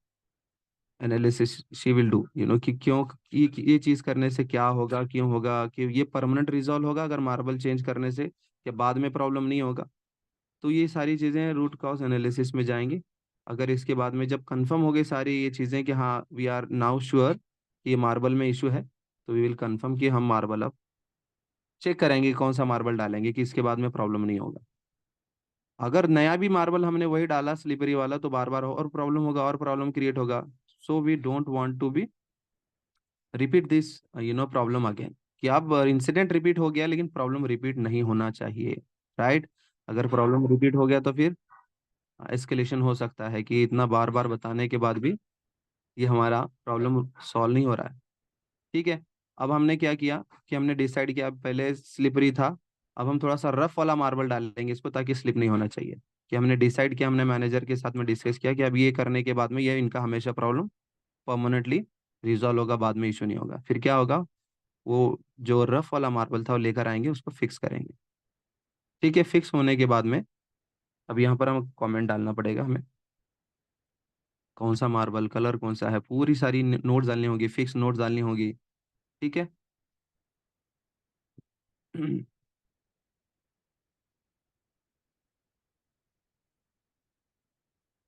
analysis she will do, कि क्यों, ये चीज करने से क्या होगा, क्यों होगा, कि ये परमानेंट रिजॉल्व होगा अगर मार्बल चेंज करने से, या बाद में प्रॉब्लम नहीं होगा। तो ये सारी चीजें रूट कॉज एनालिसिस में जाएंगे। अगर इसके बाद में जब कंफर्म हो गई सारी ये चीजें कि हाँ वी आर नाउ श्योर कि ये मार्बल में इशू है, तो वी विल कंफर्म कि हम मार्बल अब चेक करेंगे कौन सा मार्बल डालेंगे कि इसके बाद में प्रॉब्लम नहीं होगा। अगर नया भी मार्बल हमने वही डाला स्लिपरी वाला, तो बार बार और प्रॉब्लम होगा, और प्रॉब्लम क्रिएट होगा। So we don't want to be repeat this, problem again, कि अब इंसिडेंट रिपीट हो गया लेकिन प्रॉब्लम रिपीट नहीं होना चाहिए। राइट। अगर प्रॉब्लम रिपीट हो गया तो फिर एस्केलेशन हो सकता है कि इतना बार बार बताने के बाद भी ये हमारा प्रॉब्लम सॉल्व नहीं हो रहा है। ठीक है। अब हमने क्या किया कि हमने डिसाइड किया, पहले स्लिपरी था, अब हम थोड़ा सा रफ वाला मार्बल डालेंगे इसको, ताकि स्लिप नहीं होना चाहिए। कि हमने डिसाइड किया, हमने मैनेजर के साथ में डिस्कस किया कि अब ये करने के बाद में ये इनका हमेशा प्रॉब्लम परमानेंटली रिजॉल्व होगा, बाद में इशू नहीं होगा। फिर क्या होगा, वो जो रफ वाला मार्बल था वो लेकर आएंगे, उसको फिक्स करेंगे। ठीक है। फिक्स होने के बाद में अब यहाँ पर हम कमेंट डालना पड़ेगा हमें, कौन सा मार्बल, कलर कौन सा है, पूरी सारी नोट्स डालनी होगी, फिक्स नोट्स डालनी होगी। ठीक है।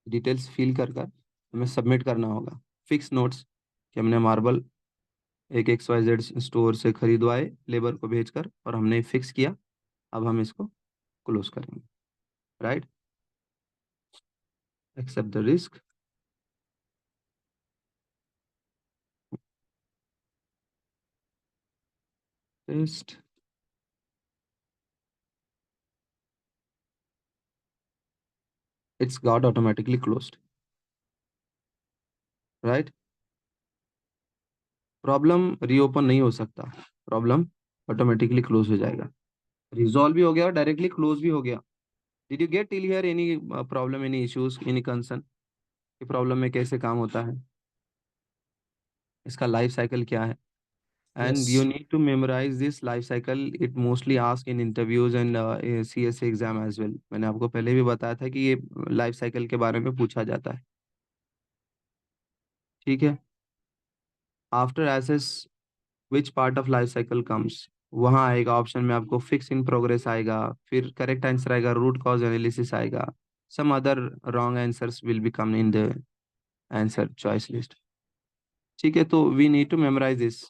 डिटेल्स फिल कर कर हमें सबमिट करना होगा, फिक्स नोट्स, कि हमने मार्बल एक XYZ स्टोर से खरीदवाए लेबर को भेजकर, और हमने फिक्स किया। अब हम इसको क्लोज करेंगे। Right. Accept the risk. Test. It's got automatically closed. Right. Problem reopen नहीं हो सकता, प्रॉब्लम ऑटोमेटिकली क्लोज हो जाएगा। रिजॉल्व भी हो गया और डायरेक्टली क्लोज भी हो गया। Did you get till here any problem, any issues, any concern कि प्रॉब्लम में कैसे काम होता है, इसका लाइफ साइकिल क्या है? And you Yes. need to memorize this life cycle. It mostly asked in interviews and CSA exam as well. मैंने आपको पहले भी बताया था कि ये लाइफ साइकिल के बारे में पूछा जाता है। ठीक है। After assess which part of life cycle comes, वहाँ आएगा ऑप्शन में आपको फिक्स इन प्रोग्रेस आएगा, फिर करेक्ट आंसर आएगा, रूट कॉज एनालिसिस आएगा, some other wrong answers will be come in the answer choice list. ठीक है, तो we need to memorise this.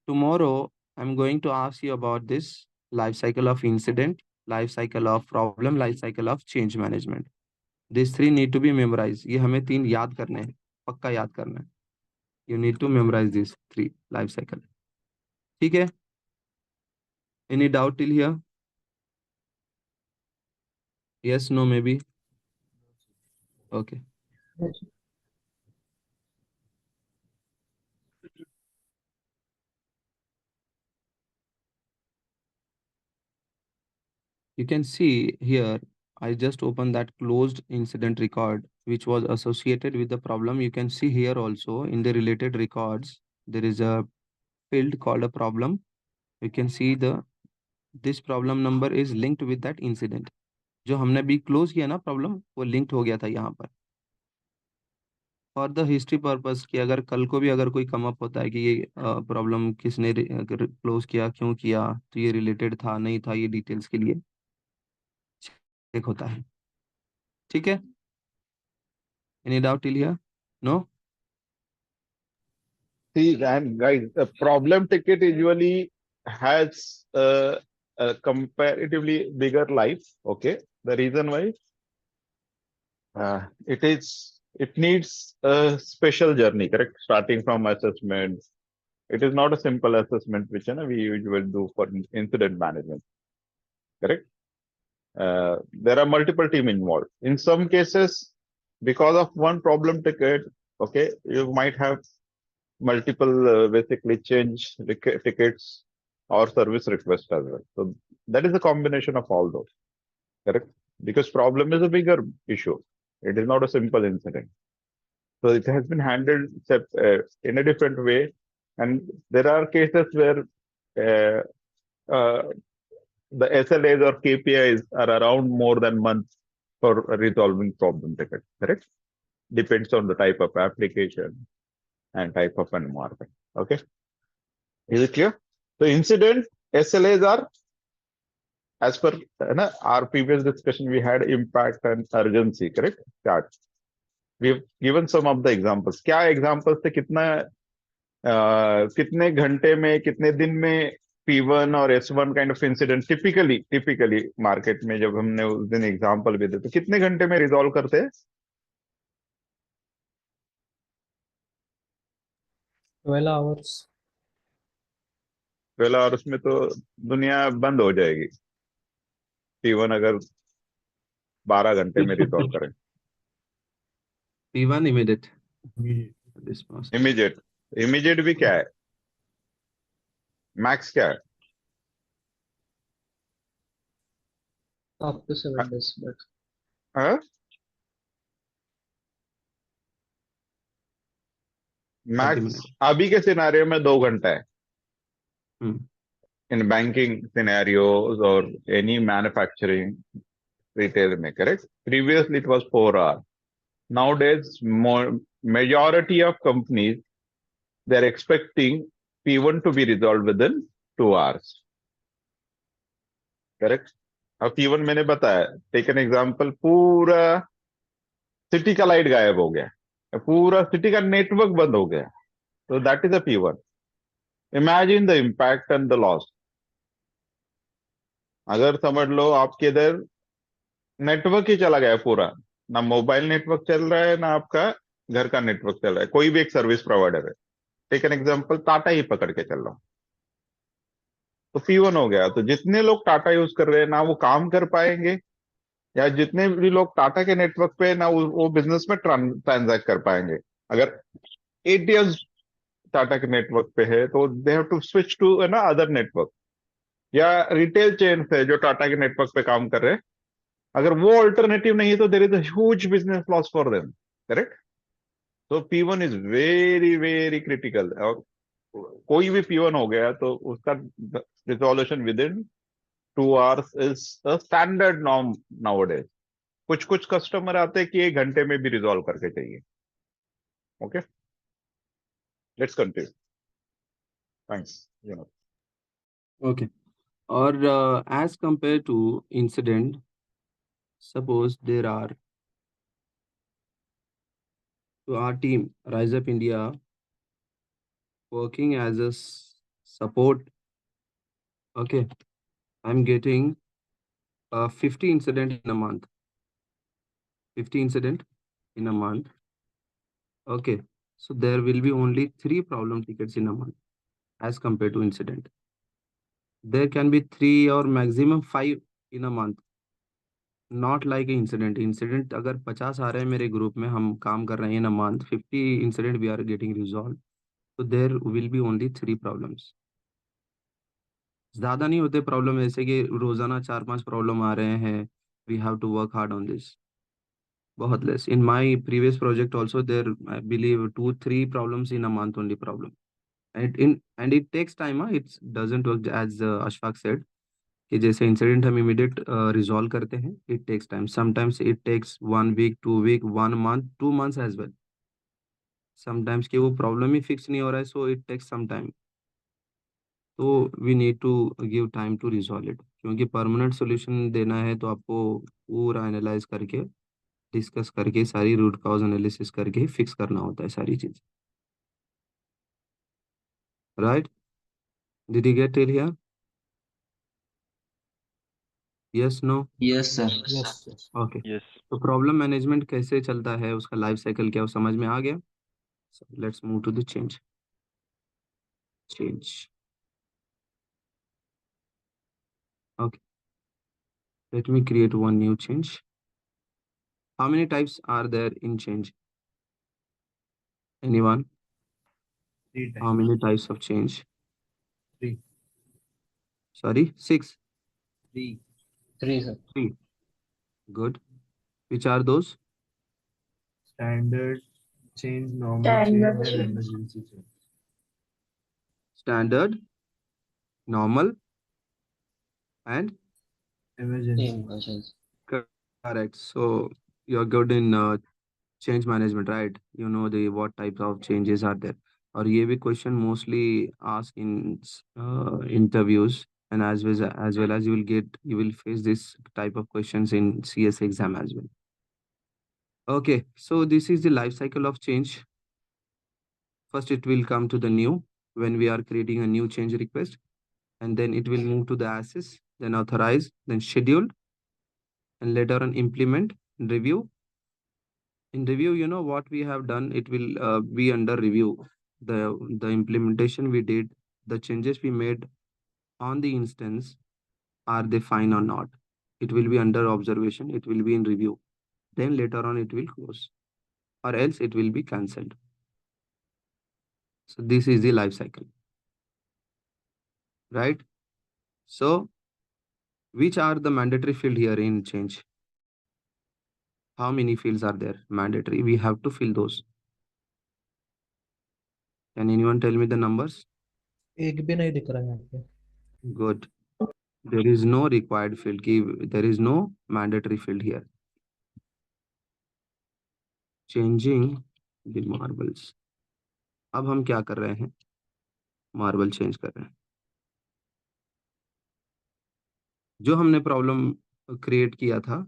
Tomorrow, I'm going to ask you about this life cycle of incident, life cycle of problem, life cycle of change management. These three need to be memorized. ये हमें तीन याद करने हैं, पक्का याद करना है। You need to memorize these three life cycle. ठीक है? Any doubt till here? Yes, no, maybe. Okay. You can see here, I just opened that closed incident record, which was associated with the problem. You can see here also in the related records, there is a field called a problem. You can see this problem number is linked with that incident. जो हमने भी close किया ना problem, वो linked हो गया था यहाँ पर। फॉर द हिस्ट्री पर्पस कि अगर कल को भी अगर कोई कम अप होता है कि ये प्रॉब्लम किसने क्लोज किया, क्यों किया, तो ये रिलेटेड था नहीं था, ये डिटेल्स के लिए चेक होता है। ठीक है? Any doubt till here? No? See, and guys, a problem ticket usually has a comparatively bigger life. Okay, the reason why it needs a special journey, correct? Starting from assessment, it is not a simple assessment which we usually do for incident management, correct? There are multiple team involved. In some cases, because of one problem ticket, okay, you might have multiple basically change tickets or service requests as well. So that is a combination of all those, correct? Because problem is a bigger issue. It is not a simple incident. So it has been handled in a different way. And there are cases where uh, uh, the SLAs or KPIs are around more than months for resolving problem tickets, correct? Depends on the type of application and type of environment. Okay. Is it clear? So incident SLAs are, as per our previous discussion, we had impact and urgency, correct? Chart. We have given some of the examples. क्या examples थे? कितने घंटे में, कितने दिन में P1 और S1 kind of incident typically market में जब हमने उस दिन example भी दे तो कितने घंटे में resolve करते हैं? 12 hours. 12 hours में तो दुनिया बंद हो जाएगी। P1 अगर 12 घंटे में resolve करें। P1 immediate Immediate. Immediate भी क्या है? Max क्या है? up to 7 days, but हाँ? Thirty max minute. अभी के सिनारियो में 2 घंटा है हम्म, इन बैंकिंग सिनेरियोज और एनी मैन्युफैक्चरिंग रिटेल में, correct? Previously it was 4 hours. Nowadays, majority of companies, they're expecting P1 to be resolved within 2 hours. Correct? अब P1 मैंने बताया, टेक एन एग्जांपल, पूरा सिटी का लाइट गायब हो गया, पूरा सिटी का नेटवर्क बंद हो गया, तो that is a P1. Imagine the impact and the loss. अगर समझ लो आपके इधर नेटवर्क ही चला गया पूरा, ना मोबाइल नेटवर्क चल रहा है ना आपका घर का नेटवर्क चल रहा है, कोई भी एक सर्विस प्रोवाइडर है, टेक एन एग्जांपल, टाटा ही पकड़ के चल रहा हूं, तो P1 हो गया. तो जितने लोग टाटा यूज कर रहे हैं ना वो काम कर पाएंगे, या जितने भी लोग टाटा के नेटवर्क पे ना वो बिजनेस में ट्रांजैक्ट कर पाएंगे. अगर ATS टाटा के नेटवर्क पे है तो they have to switch to other network, या रिटेल चेन है जो टाटा के नेटवर्क पे काम कर रहे हैं, अगर वो ऑल्टरनेटिव नहीं है तो there is a huge business loss for them, correct? तो P1 is very very critical. और कोई भी P1 हो गया तो उसका resolution with in 2 hours is a standard norm nowadays. कुछ कुछ कस्टमर आते हैं कि 1 घंटे में भी रिजॉल्व करके चाहिए। Okay, let's continue. Thanks. Okay. Or as compared to incident, suppose there are to our team Rise Up India working as a support. Okay, I'm getting 50 incident in a month. 50 incident in a month. Okay, so there will be only 3 problem tickets in a month as compared to incident. There can be 3 or maximum 5 in a month. Not like incident. Incident अगर 50 आ रहे हैं मेरे group में, हम काम कर रहे हैं in a month 50 incident we are getting resolve, तो there will be only 3 problems. ज़्यादा नहीं होते प्रॉब्लम, ऐसे कि रोजाना 4-5 प्रॉब्लम आ रहे हैं, we have to work hard on this. बहुत less. In my previous project also there I believe 2-3 problems in a month only problem. And it takes time, it's doesn't work as Ashfaq said कि जैसे incident हम immediate resolve करते हैं, it takes time. Sometimes it takes 1 week, 2 week, 1 month, 2 months as well. Sometimes कि वो problem ही fix नहीं हो रहा है, so it takes some time. तो we need to give time to resolve it, क्योंकि परमानेंट सोल्यूशन देना है तो आपको पूरा एनालाइज करके, डिस्कस करके, सारी रूट कॉज एनालिसिस करके फिक्स करना होता है सारी चीज। Right? Did you get till here? Yes, no? Yes, sir. Yes yes okay. Yes. तो प्रॉब्लम मैनेजमेंट कैसे चलता है, उसका लाइफ साइकिल क्या, वो समझ में आ गया? Let's move to the change. Change. Okay, let me create one new change. How many types are there in change? Anyone? 3 How times. many types of change? 3. Sorry, 6. 3. 3 sir. 3. Good. Which are those? Standard change, normal change, Standard and change. emergency change. Standard, normal, and Emergency. Emergency. correct. So you're good in change management, right? You know the what types of changes are there. और ये भी question mostly asked in interviews, and as well as you will face this type of questions in CS exam as well. Okay, so this is the life cycle of change. First, it will come to the new when we are creating a new change request, and then it will move to the assess, then authorize, then schedule, and later on implement, review. In review, you know what we have done, it will be under review. The implementation we did, the changes we made on the instance, are they fine or not? It will be under observation, it will be in review. Then later on it will close, or else it will be cancelled. So this is the life cycle, right? So which are the mandatory field here in change? How many fields are there mandatory? We have to fill those. Can anyone tell me the numbers? एक भी नहीं दिख रहा है यहाँ पे। Good. There is no required field. There is no mandatory field here. Changing the marbles. अब हम क्या कर रहे हैं? मार्बल चेंज कर रहे हैं। जो हमने प्रॉब्लम क्रिएट किया था,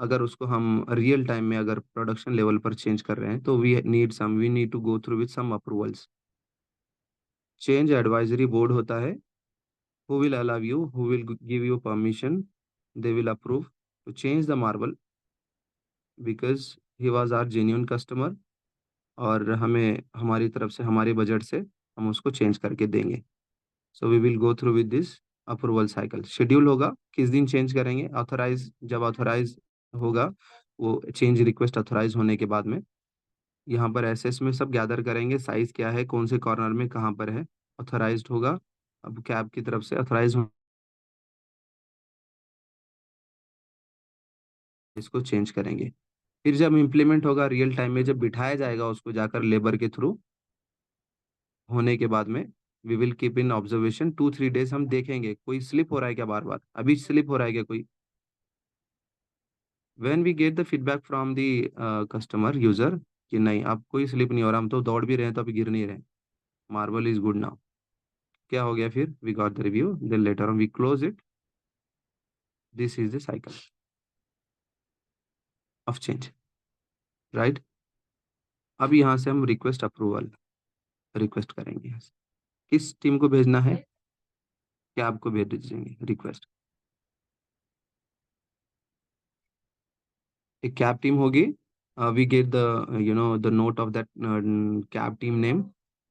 अगर उसको हम रियल टाइम में अगर प्रोडक्शन लेवल पर चेंज कर रहे हैं, तो we need to go through with some approvals. Change advisory board होता है, who will allow you, who will give you permission, they will approve to change the marble because he was our genuine customer, और हमें हमारी तरफ से, हमारे budget से हम उसको चेंज करके देंगे। So we will go through with this approval cycle. Schedule होगा किस दिन चेंज करेंगे, ऑथराइज जब ऑथराइज होगा, वो चेंज रिक्वेस्ट ऑथराइज होने के बाद में यहाँ पर एसएस में सब गैदर करेंगे, साइज क्या है, कौन से कॉर्नर में कहाँ पर है, ऑथराइज्ड होगा। अब कैब की तरफ से ऑथराइज इसको चेंज करेंगे। फिर जब इम्प्लीमेंट होगा रियल टाइम में, जब बिठाया जाएगा उसको जाकर लेबर के थ्रू, होने के बाद में we will keep in observation 2-3 days. हम देखेंगे कोई स्लिप हो रहा है क्या, बार बार अभी स्लिप हो रहा है क्या कोई। When we get the feedback from the customer user कि नहीं अब कोई स्लिप नहीं हो रहा, हम तो दौड़ भी रहे हैं तो अभी गिर नहीं रहे, मार्बल इज गुड नाउ, क्या हो गया फिर, we got the review, then later on we close it. This is the cycle of change, right. अब यहाँ से हम रिक्वेस्ट अप्रूवल रिक्वेस्ट करेंगे यहाँ से। किस टीम को भेजना है, क्या आपको भेज दीजिएंगे रिक्वेस्ट। एक कैब टीम होगी, we get the the note of that CAB team name,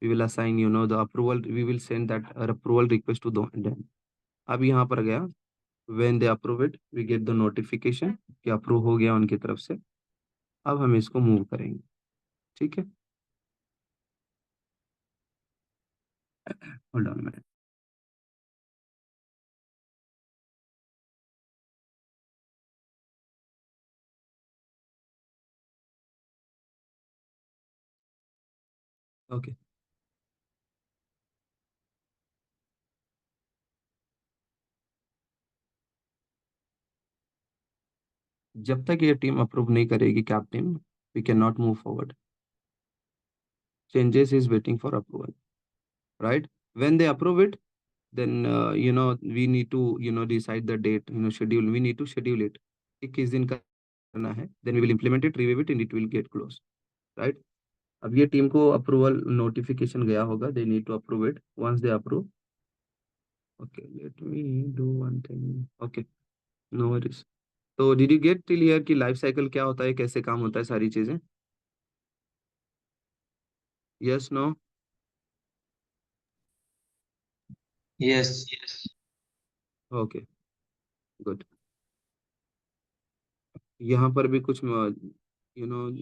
we will assign the approval, we will send that approval request to them. अब यहाँ पर गया, when they approve it we get the notification कि approve हो गया उनकी तरफ से। अब हम इसको मूव करेंगे, ठीक है। Hold on minute. ओके, जब तक ये टीम अप्रूव नहीं करेगी CAB team, we can not move forward. Changes is waiting for approval, right. When they approve it, then we need to decide the date, schedule, we need to schedule it कि किस दिन करना है, then we will implement it, review it and it will get closed, right। अब ये team को approval notification गया होगा, they need to approve it, once they approve, okay let me do one thing, okay no worries। तो did you get till here कि life cycle क्या होता है, कैसे काम होता है, सारी चीजें, yes no। Yes. Okay good. यहाँ पर भी कुछ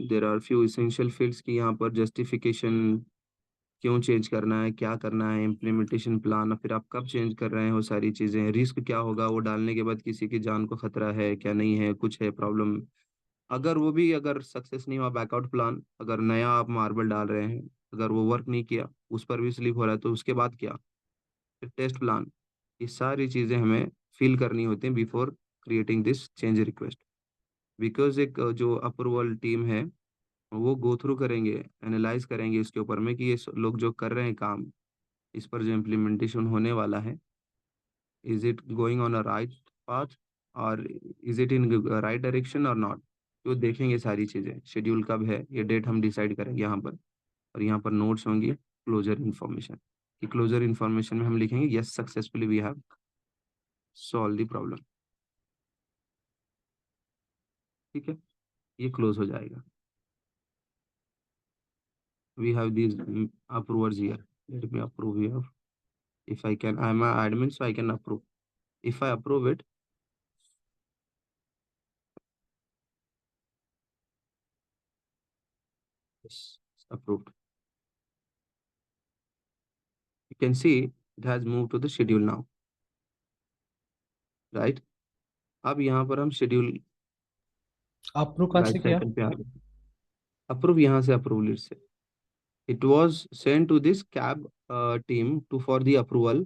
there are few essential fields की यहाँ पर जस्टिफिकेशन, क्यों चेंज करना है, क्या करना है, इम्प्लीमेंटेशन प्लान, और फिर आप कब चेंज कर रहे हैं, वो सारी चीज़ें, रिस्क क्या होगा वो डालने के बाद, किसी की जान को खतरा है क्या नहीं है, कुछ है प्रॉब्लम, अगर वो भी अगर सक्सेस नहीं हुआ बैकआउट प्लान, अगर नया आप मार्बल डाल रहे हैं अगर वो वर्क नहीं किया, उस पर भी स्लिप हो रहा है तो उसके बाद क्या, फिर टेस्ट प्लान, ये सारी चीज़ें हमें फिल करनी होती हैं before creating this change request. Because एक जो अप्रूवल टीम है वो गो थ्रू करेंगे, एनालाइज करेंगे इसके ऊपर में कि ये लोग जो कर रहे हैं काम, इस पर जो इम्प्लीमेंटेशन होने वाला है, is it going on a right path और is it in right direction और नॉट। तो देखेंगे सारी चीज़ें, शेड्यूल कब है, ये डेट हम डिसाइड करेंगे यहाँ पर, और यहाँ पर नोट्स होंगी क्लोजर इन्फॉर्मेशन, कि क्लोजर इन्फॉर्मेशन में हम लिखेंगे yes successfully we have solve the problem, ठीक है, ये क्लोज हो जाएगा। We have these approvers here, let me approve here, if I can, I'm an admin so I can approve, if I approve it, yes, it's approved, you can see it has moved to the schedule now, right। अब यहाँ पर हम schedule approve कहाँ life से किया? Cycle पे आ गए, approve यहाँ से अप्रूव लिस्ट से, it was sent to this cab team to for the approval,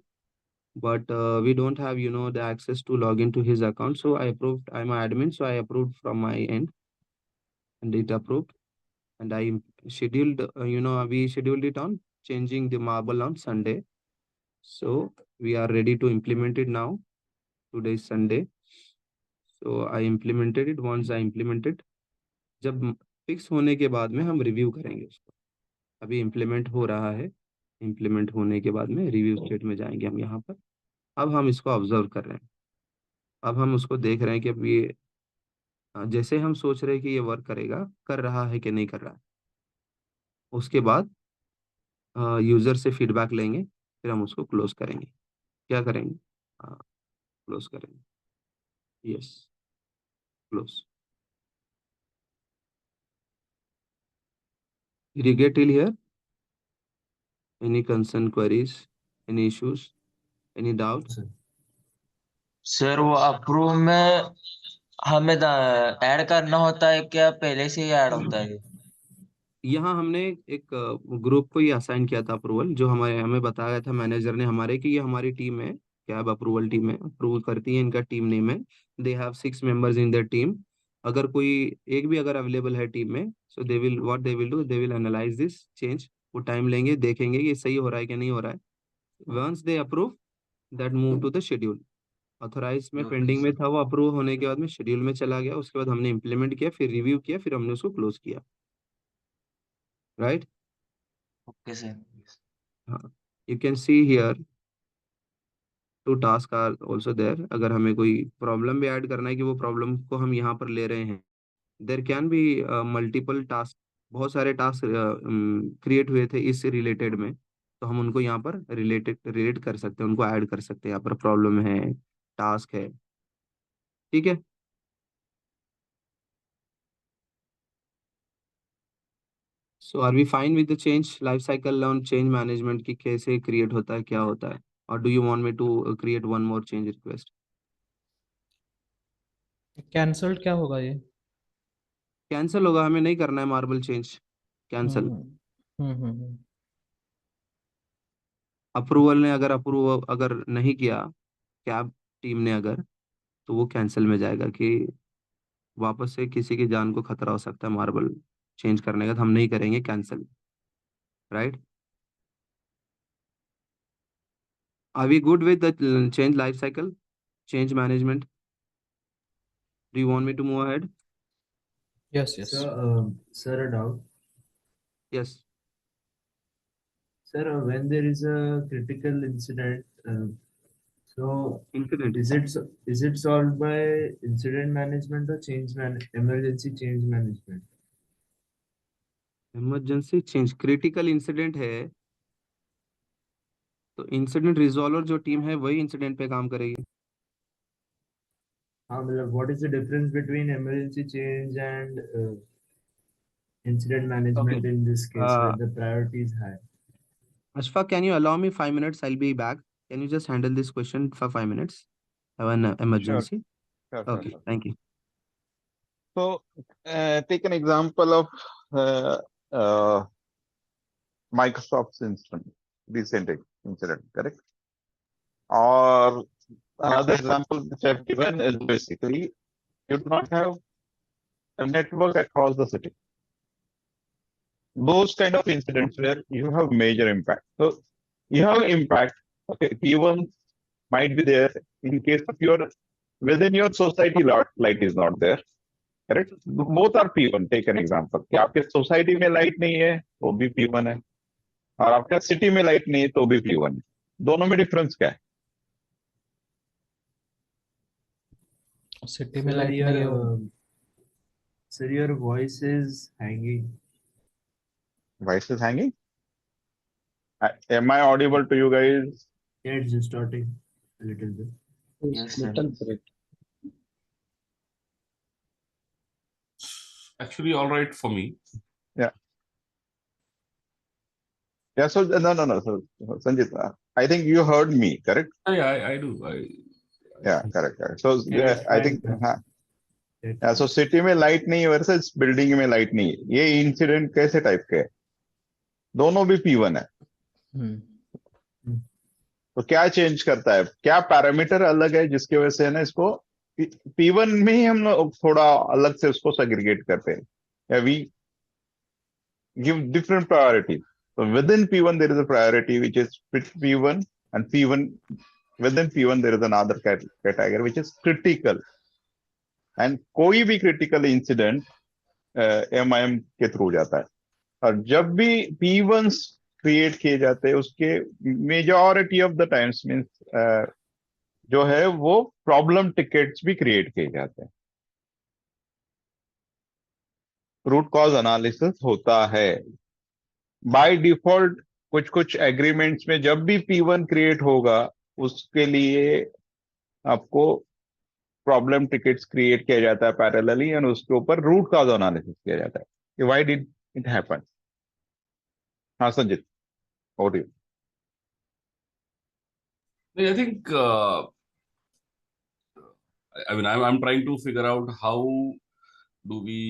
but we don't have the access to log into his account, so I approved, I'm an admin so I approved from my end and it approved, and I scheduled, we scheduled it on changing the marble on Sunday. So we are ready to implement it now. Today is Sunday. So I implemented it. Once I implemented, जब fix होने के बाद में हम review करेंगे उसको, अभी implement हो रहा है, इम्प्लीमेंट होने के बाद में रिव्यू स्टेट में जाएंगे हम यहाँ पर। अब हम इसको ऑब्जर्व कर रहे हैं, अब हम उसको देख रहे हैं कि अब ये जैसे हम सोच रहे हैं कि ये वर्क करेगा, कर रहा है कि नहीं कर रहा है, उसके बाद यूजर से फीडबैक लेंगे, फिर हम उसको क्लोज करेंगे, क्या करेंगे, क्लोज करेंगे, yes close. Did you get till here? Any concern, queries, any issues, any doubt? Sir वो अप्रूव में हमें ऐड करना होता है क्या, पहले से ही ऐड होता है? यहाँ हमने एक ग्रुप को ही असाइन किया था अप्रूवल, जो हमारे हमें बताया था मैनेजर ने हमारे कि ये हमारी टीम है, कैब अप्रूवल टीम है, अप्रूवल करती है, इनका टीम नेम है, they have 6 members in their team. अगर कोई एक भी अगर अवेलेबल है टीम में, so they will what they will do, they will analyze this change. वो टाइम लेंगे, देखेंगे ये सही हो रहा है कि नहीं हो रहा है। Once they approve, that move to the schedule. Authorise में ओके पेंडिंग में सर। था, वो अप्रूव होने के बाद में शेड्यूल में चला गया, उसके बाद हमने इम्प्लीमेंट किया, फिर रिव्यू किया, फिर हमने उसको क्लोज किया। राइट। Okay sir. हाँ, you can see here 2 task are also there. अगर हमें कोई प्रॉब्लम भी ऐड करना है कि वो प्रॉब्लम को हम यहाँ पर ले रहे हैं, there can be multiple task. बहुत सारे टास्क क्रिएट हुए थे इस रिलेटेड में, तो हम उनको यहाँ पर रिलेट कर सकते हैं, उनको ऐड कर सकते हैं। यहाँ पर प्रॉब्लम है, टास्क है, ठीक है। So are we fine with the change life cycle on change management की कैसे क्रिएट होता है, क्या होता है? और do you want me to create one more change request? Cancelled क्या होगा ये? कैंसिल होगा, हमें नहीं करना है मार्बल change, cancel. Hmm hmm hmm hmm. Approval ने अगर अप्रूव अगर नहीं किया, कैब टीम ने अगर, तो वो कैंसिल में जाएगा कि वापस से किसी की जान को खतरा हो सकता है मार्बल चेंज करने का, तो हम नहीं करेंगे, cancel. Right. Are we good with the change life cycle, change management? Do you want me to move ahead? Yes yes. Sir, a doubt. यस। Sir, when there is a critical incident, so incident. is it solved by incident management or emergency change management? Emergency change, critical incident है तो incident resolver जो team है वही incident पे काम करेगी। हाँ मतलब what is the difference between emergency change and incident okay. management in this case where the priority is high? Ashfaq, can you allow me 5 minutes? I'll be back. Can you just handle this question for 5 minutes? I have an Sure, emergency. sure, sure, Okay, sure. thank you. So, take an example of uh, uh, Microsoft's recent incident, correct? Or another example which I've given is basically you do not have a network across the city. Those kind of incidents where you have major impact. So you have impact. Okay, P1 might be there in case of your within your society light is not there. Correct, both are P1। Take an example कि आपके society में light नहीं है तो भी P1 है, और आपके सिटी में लाइट नहीं है तो भी P1 है। दोनों में डिफरेंस क्या है? सिटी में Sir, लाइट नहीं है वो। your voice is hanging. Voice is hanging. Am I audible to you guys? Yeah, it's distorting a little bit. Yes, sir. little bit. Actually, all right for me. या सो no, so Sanjit, I think you heard me, correct? Yeah, I do. Yeah, correct. So Yeah, I it's think fine. हाँ, It's so city में light नहीं है versus building में light नहीं है, ये incident कैसे टाइप के है? दोनों भी P1 है। हम्म। तो क्या चेंज करता है, क्या पैरामीटर अलग है जिसकी वजह से ना इसको P1 में ही हम लोग थोड़ा अलग से उसको सेग्रीगेट करते हैं, या वी गिव डिफरेंट प्रायोरिटी। तो within P1 there is a priority which is P1, and P1 within P1 there is another category which is critical. And कोई भी क्रिटिकल इंसिडेंट MIM के through जाता है, और जब भी P1 create किए जाते हैं उसके majority of the times means जो है वो प्रॉब्लम टिकट्स भी क्रिएट किए जाते हैं। रूट कॉज एनालिसिस होता है बाय डिफॉल्ट। कुछ कुछ एग्रीमेंट्स में जब भी P1 क्रिएट होगा उसके लिए आपको प्रॉब्लम टिकट्स क्रिएट किया जाता है पैरेलली, एंड उसके ऊपर रूट कॉज एनालिसिस किया जाता है कि व्हाई डिड इट हैपन। हाँ Sanjeet, over to you. I think I mean, I'm trying to figure out how do we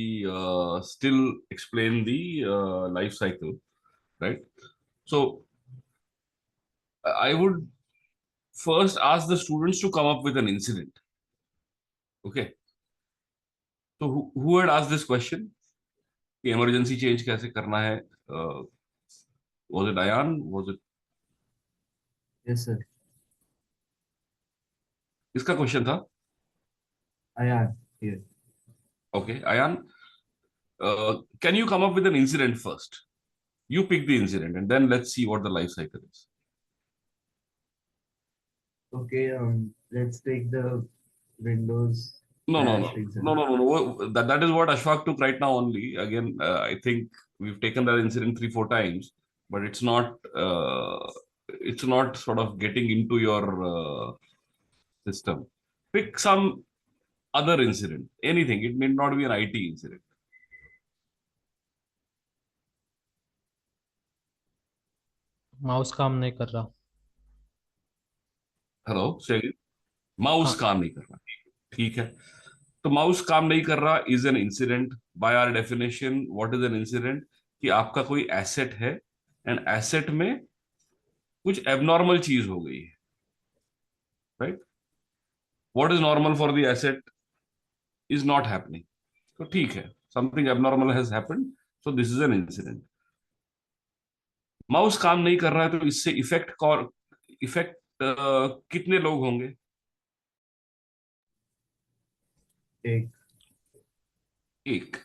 still explain the life cycle, right? So I would first ask the students to come up with an incident. Okay. So who had asked this question? कि emergency change कैसे करना है? Was it Ayan? Was it? Yes, sir. किसका question था? Ayan, here. Okay, Ayan, can you come up with an incident first? You pick the incident and then let's see what the life cycle is. Okay, let's take the Windows No, no, Dash no, example. no, no, no, no. That is what Ashfaq took right now only. Again, I think we've taken that incident 3-4 times, but it's not sort of getting into your system. Pick some other incident, anything. It may not be an IT incident. Mouse काम नहीं कर रहा. Hello, से mouse हाँ. काम नहीं कर रहा. ठीक है, तो माउस काम नहीं कर रहा is an incident. By our definition what is an incident? कि आपका कोई एसेट है एंड एसेट में कुछ एबनॉर्मल चीज हो गई है, right? What is normal for the asset is not happening. तो ठीक है, something abnormal has happened, so this is an incident. Mouse काम नहीं कर रहा है, तो इससे इफेक्ट कितने लोग होंगे? एक.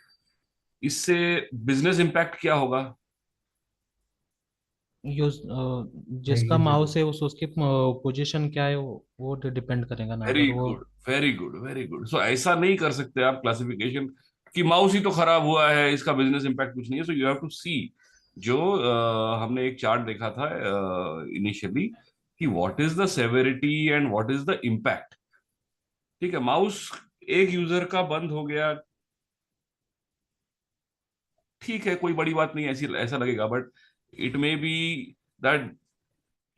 इससे बिजनेस इंपैक्ट क्या होगा? यूज जिसका माउस है उसकी पोजीशन क्या है वो डिपेंड करेगा ना. वेरी अगर वो good, very good, very good. So ऐसा नहीं कर सकते आप क्लासिफिकेशन कि माउस ही तो खराब हुआ है, इसका बिजनेस इंपैक्ट कुछ नहीं है. सो यू हैव टू सी जो हमने एक चार्ट देखा था इनिशियली कि what is the severity and what is the impact. ठीक है, माउस एक यूजर का बंद हो गया, ठीक है, कोई बड़ी बात नहीं, ऐसा लगेगा. But it may B that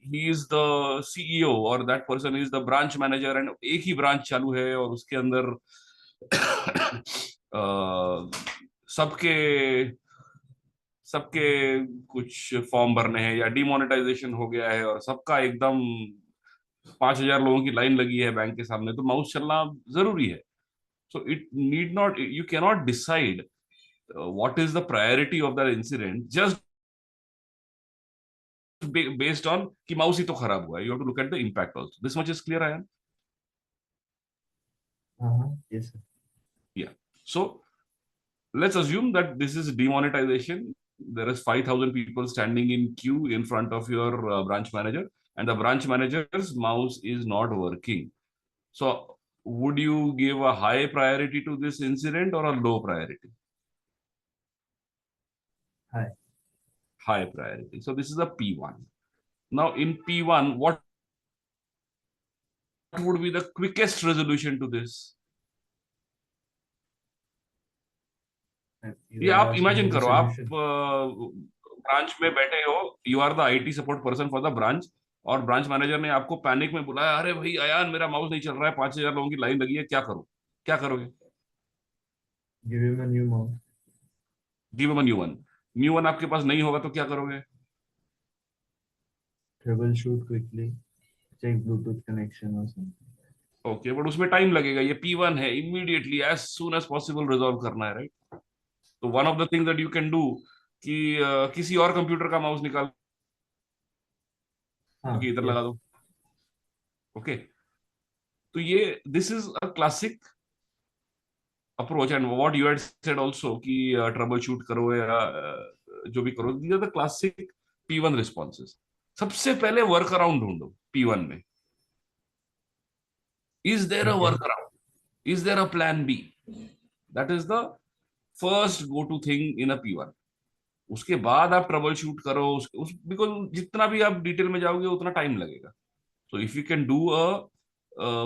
he is the CEO or that person is the branch manager and एक ही ब्रांच चालू है और उसके अंदर सबके सबके कुछ फॉर्म भरने हैं या डिमोनेटाइजेशन हो गया है और सबका एकदम 5,000 लोगों की लाइन लगी है बैंक के सामने, तो माउस चलना जरूरी है. So it need not, you can not decide what is the priority of that incident just based on कि माउस ही तो खराब हुआ है. You have to look at the impact also. This much is clear, Ayan? Yes, sir. Yeah. So let's assume that this is demonetization. There is 5,000 people standing in queue in front of your branch manager, and the branch manager's mouse is not working. So would you give a high priority to this incident or a low priority? High priority. So this is a P1. Now in P1, what would be the quickest resolution to this? ये आप imagine करो, आप branch में बैठे हो, you are the IT support person for the branch, और branch manager ने आपको पैनिक में बुलाया, अरे भाई अयान मेरा माउस नहीं चल रहा है, 5,000 लोगों की लाइन लगी है, क्या करूं? क्या करोगे? Give him a new mouse. Give him a new one. New one आपके पास नहीं होगा तो क्या करोगे? Troubleshoot quickly. Check Bluetooth connection or something. Okay, but उसमें टाइम लगेगा. ये P1 है, immediately as soon as possible resolve करना है, राइट? तो one of the thing that you can do कि किसी और कंप्यूटर का माउस निकाल के इधर लगा दो. ओके, तो ये this is a classic approach. And what you had said also कि ट्रबल शूट करो या जो भी करो, these are the classic P1 responses. सबसे पहले वर्क अराउंड ढूंढो P1 में. Is there a work around? Is there a plan B? That is the first go to thing in a P1. उसके बाद आप ट्रबल शूट करो, because जितना भी आप डिटेल में जाओगे उतना टाइम लगेगा. So if you can do a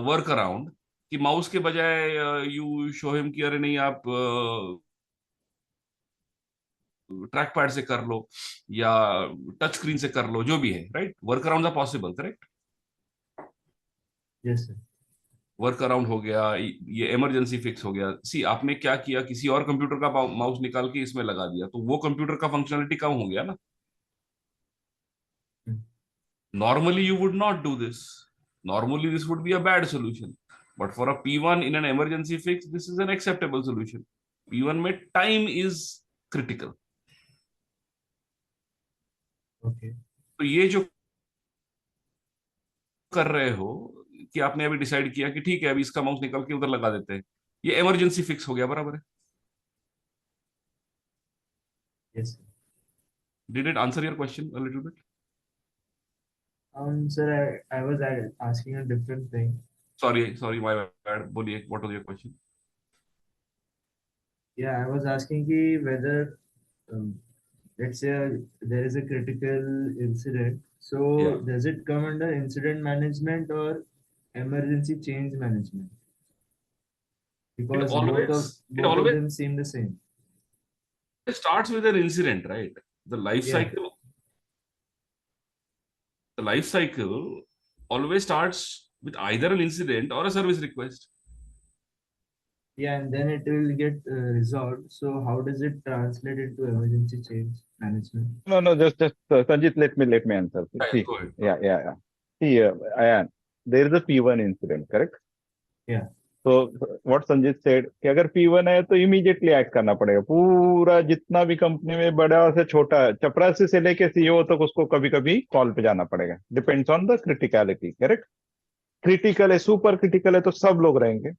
work around कि माउस के बजाय यू शो हिम कि अरे नहीं आप ट्रैक पैड से कर लो या टच स्क्रीन से कर लो, जो भी है, right? Work around are possible, correct? Yes, sir. Work around हो गया, ये इमरजेंसी फिक्स हो गया। सी आपने क्या किया, किसी और कंप्यूटर का माउस निकाल के इसमें लगा दिया, तो वो कंप्यूटर का फंक्शनलिटी कम हो गया ना। Normally, you would not do this. Normally, this would be a bad solution. But for a P1 in an emergency fix, this is an acceptable solution. P1 में time is critical. Okay. तो ये जो कर रहे हो कि आपने अभी डिसाइड किया कि ठीक है अभी इसका माउस निकाल के उधर लगा देते हैं, ये इमरजेंसी फिक्स हो गया, बराबर है? Yes, sir. Did it answer your question a little bit? Sir, I was asking a different thing. Sorry, my bad. बोलिए, what was your question? Yeah, I was asking ki whether, let's say there is a critical incident. So Yeah. does it come under incident management or emergency change management? Because both It of always them seem the same. starts with an incident, right? The life Yeah. cycle. The life cycle always starts with either an incident or a service request. Yeah, and then it will get resolved. So how does it translate into emergency change management? No, just Sanjit, let me answer. Right, See, go ahead. yeah. See, Ayan, there is a P1 incident, correct? Yeah. So what Sanjit said कि अगर P1 है तो immediately act करना पड़ेगा। पूरा जितना भी company में बड़ा से छोटा, चपरासी से लेके सीईओ तक, उसको कभी कभी कॉल पे जाना पड़ेगा। Depends on the criticality, correct? Critical है, सुपर क्रिटिकल है तो सब लोग रहेंगे,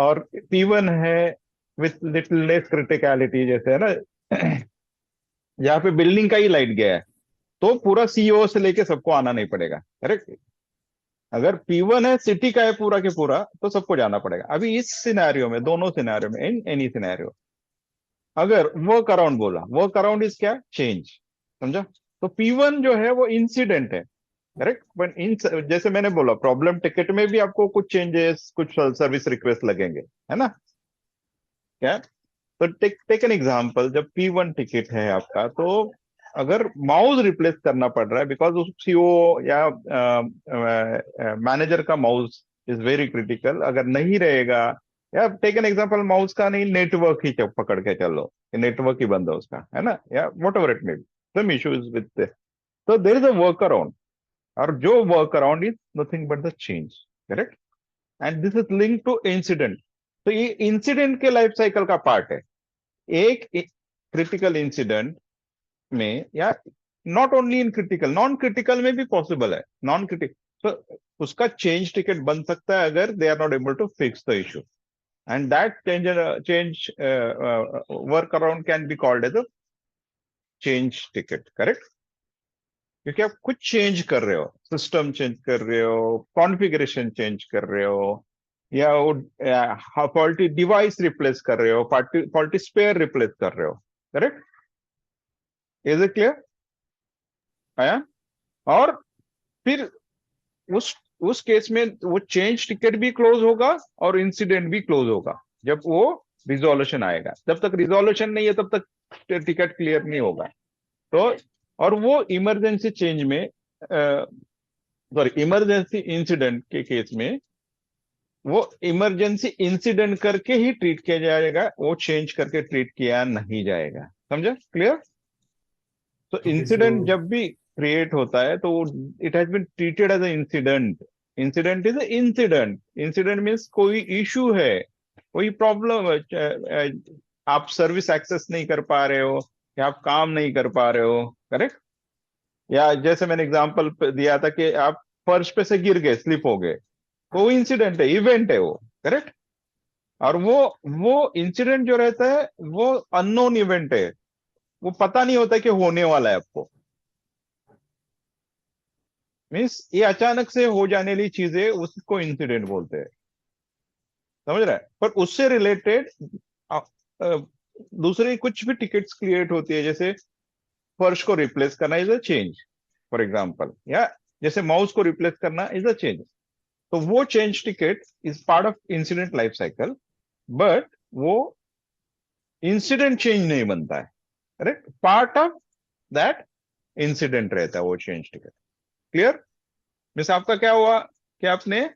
और P1 है विथ लिटिल लेस क्रिटिकलिटी, जैसे है ना यहाँ पे बिल्डिंग का ही लाइट गया है तो पूरा सीईओ से लेके सबको आना नहीं पड़ेगा, करेक्ट? अगर P1 है, सिटी का है पूरा के पूरा, तो सबको जाना पड़ेगा। अभी इस सिनेरियो में, दोनों सिनेरियो में, इन एनी सिनेरियो, अगर वर्क अराउंड बोला, वर्क अराउंड इज क्या? चेंज, समझा? तो P1 जो है वो इंसिडेंट है, करेक्ट? बट इन, जैसे मैंने बोला, प्रॉब्लम टिकट में भी आपको कुछ चेंजेस, कुछ सर्विस रिक्वेस्ट लगेंगे, है ना? क्या? तो टेक एन एग्जांपल, जब P1 टिकट है आपका, तो अगर माउस रिप्लेस करना पड़ रहा है बिकॉज उस सीईओ या मैनेजर का माउस इज वेरी क्रिटिकल, अगर नहीं रहेगा, या टेक एन एग्जांपल, माउस का नहीं, नेटवर्क ही पकड़ के चलो, नेटवर्क ही बंद है उसका, है ना, या whatever it may be, some issues with, तो there is a work around, और जो work around is nothing but the change, correct? And this is link to incident. तो ये इंसिडेंट के लाइफ साइकिल का पार्ट है। एक critical incident में, या not only in critical, non critical में भी पॉसिबल है, नॉन क्रिटिकल, तो उसका चेंज टिकट बन सकता है अगर they are not able to fix the issue, and that change work around can be called as a change ticket, correct? क्योंकि आप कुछ चेंज कर रहे हो, सिस्टम चेंज कर रहे हो, कॉन्फ़िगरेशन चेंज कर रहे हो, या वो फॉल्टी डिवाइस रिप्लेस कर रहे हो, फॉल्टी स्पेयर रिप्लेस कर रहे हो, करेक्ट? इज इट क्लियर आया? और फिर उस केस में वो चेंज टिकट भी क्लोज होगा और इंसिडेंट भी क्लोज होगा जब वो रिजोल्यूशन आएगा। जब तक रिजोल्यूशन नहीं है तब तक टिकट क्लियर नहीं होगा। तो और वो इमरजेंसी चेंज में, सॉरी, इमरजेंसी इंसिडेंट के केस में वो इमरजेंसी इंसिडेंट करके ही ट्रीट किया जाएगा, वो चेंज करके ट्रीट किया नहीं जाएगा। समझा? क्लियर? तो इंसिडेंट जब भी क्रिएट होता है तो it has been treated as a incident. Incident is incident. Incident means कोई इशू है, कोई प्रॉब्लम, आप सर्विस एक्सेस नहीं कर पा रहे हो, या आप काम नहीं कर पा रहे हो, करेक्ट? या जैसे मैंने एग्जांपल दिया था कि आप फर्श पे से गिर गए, स्लिप हो गए, वो इंसिडेंट है, इवेंट है वो, करेक्ट? और वो इंसिडेंट जो रहता है वो अननोन इवेंट है, वो पता नहीं होता कि होने वाला है आपको। मीन्स ये अचानक से हो जाने वाली चीजें, उसको इंसिडेंट बोलते हैं। समझ रहा है? पर उससे रिलेटेड दूसरी कुछ भी टिकट्स क्रिएट होती है, जैसे फर्श को रिप्लेस करना is a change for example, या जैसे माउस को रिप्लेस करना इज अ चेंज। तो वो change ticket is part of incident life cycle, but वो इंसिडेंट चेंज नहीं बनता है, correct? Part of that incident रहता है वो चेंज टिकट। क्लियर? मिस आपका क्या हुआ कि आपने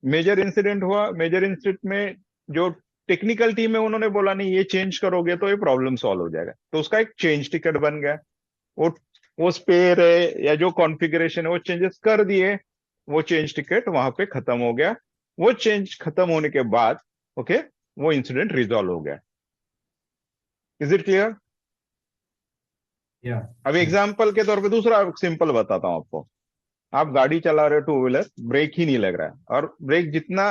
मेजर इंसिडेंट हुआ, मेजर इंसिडेंट में जो टेक्निकल टीम है उन्होंने बोला नहीं ये चेंज करोगे तो ये प्रॉब्लम सॉल्व हो जाएगा, तो उसका एक चेंज टिकट बन गया। वो वो स्पेयर है या जो कॉन्फ़िगरेशन है वो चेंजेस कर दिए, वो चेंज टिकट वहां पे खत्म हो गया। वो चेंज खत्म होने के बाद ओके वो इंसिडेंट रिजॉल्व हो गया। Is it clear? Yeah. अब एग्जाम्पल के तौर पे दूसरा सिंपल बताता हूं आपको। आप गाड़ी चला रहे हो, टू व्हीलर, ब्रेक ही नहीं लग रहा है, और ब्रेक जितना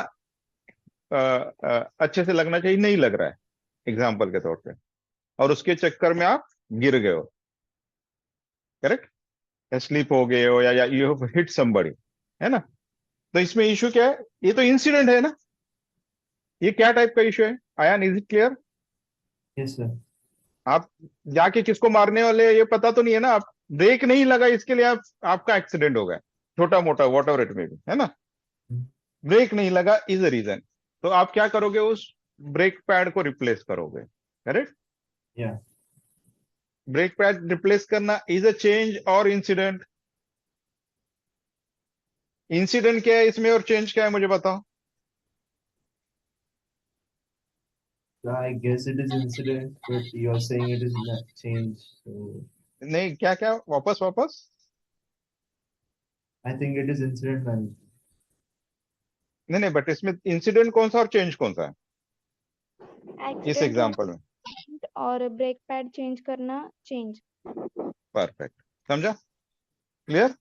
अच्छे से लगना चाहिए नहीं लग रहा है एग्जाम्पल के तौर पे, और उसके चक्कर में आप गिर गए हो, करेक्ट, या स्लिप हो गए हो, या यू हैव हिट समबडी, है ना? तो इसमें इशू क्या है? ये तो इंसिडेंट है ना, ये क्या टाइप का इशू है? Ayaan, is it clear? Yes, sir. आप जाके किसको मारने वाले ये पता तो नहीं है ना, आप ब्रेक नहीं लगा इसके लिए आपका एक्सीडेंट हो गया, छोटा मोटा वॉट एवर इट में भी, है ना? ब्रेक नहीं लगा इज अ रीजन, तो आप क्या करोगे? उस ब्रेक पैड को रिप्लेस करोगे, correct? Yeah. Brake pad replace करना इज अ चेंज और इंसिडेंट? इंसिडेंट क्या है इसमें और चेंज क्या है, मुझे बताओ। So I guess it is incident, but you're saying it is not change. So नहीं, क्या क्या, वापस वापस। I think it is incident management. नहीं नहीं, बट इसमें इंसिडेंट कौन सा और चेंज कौन सा है इस एक्सीडेंट एग्जांपल में? और ब्रेक पैड चेंज करना चेंज। परफेक्ट, समझा? क्लियर?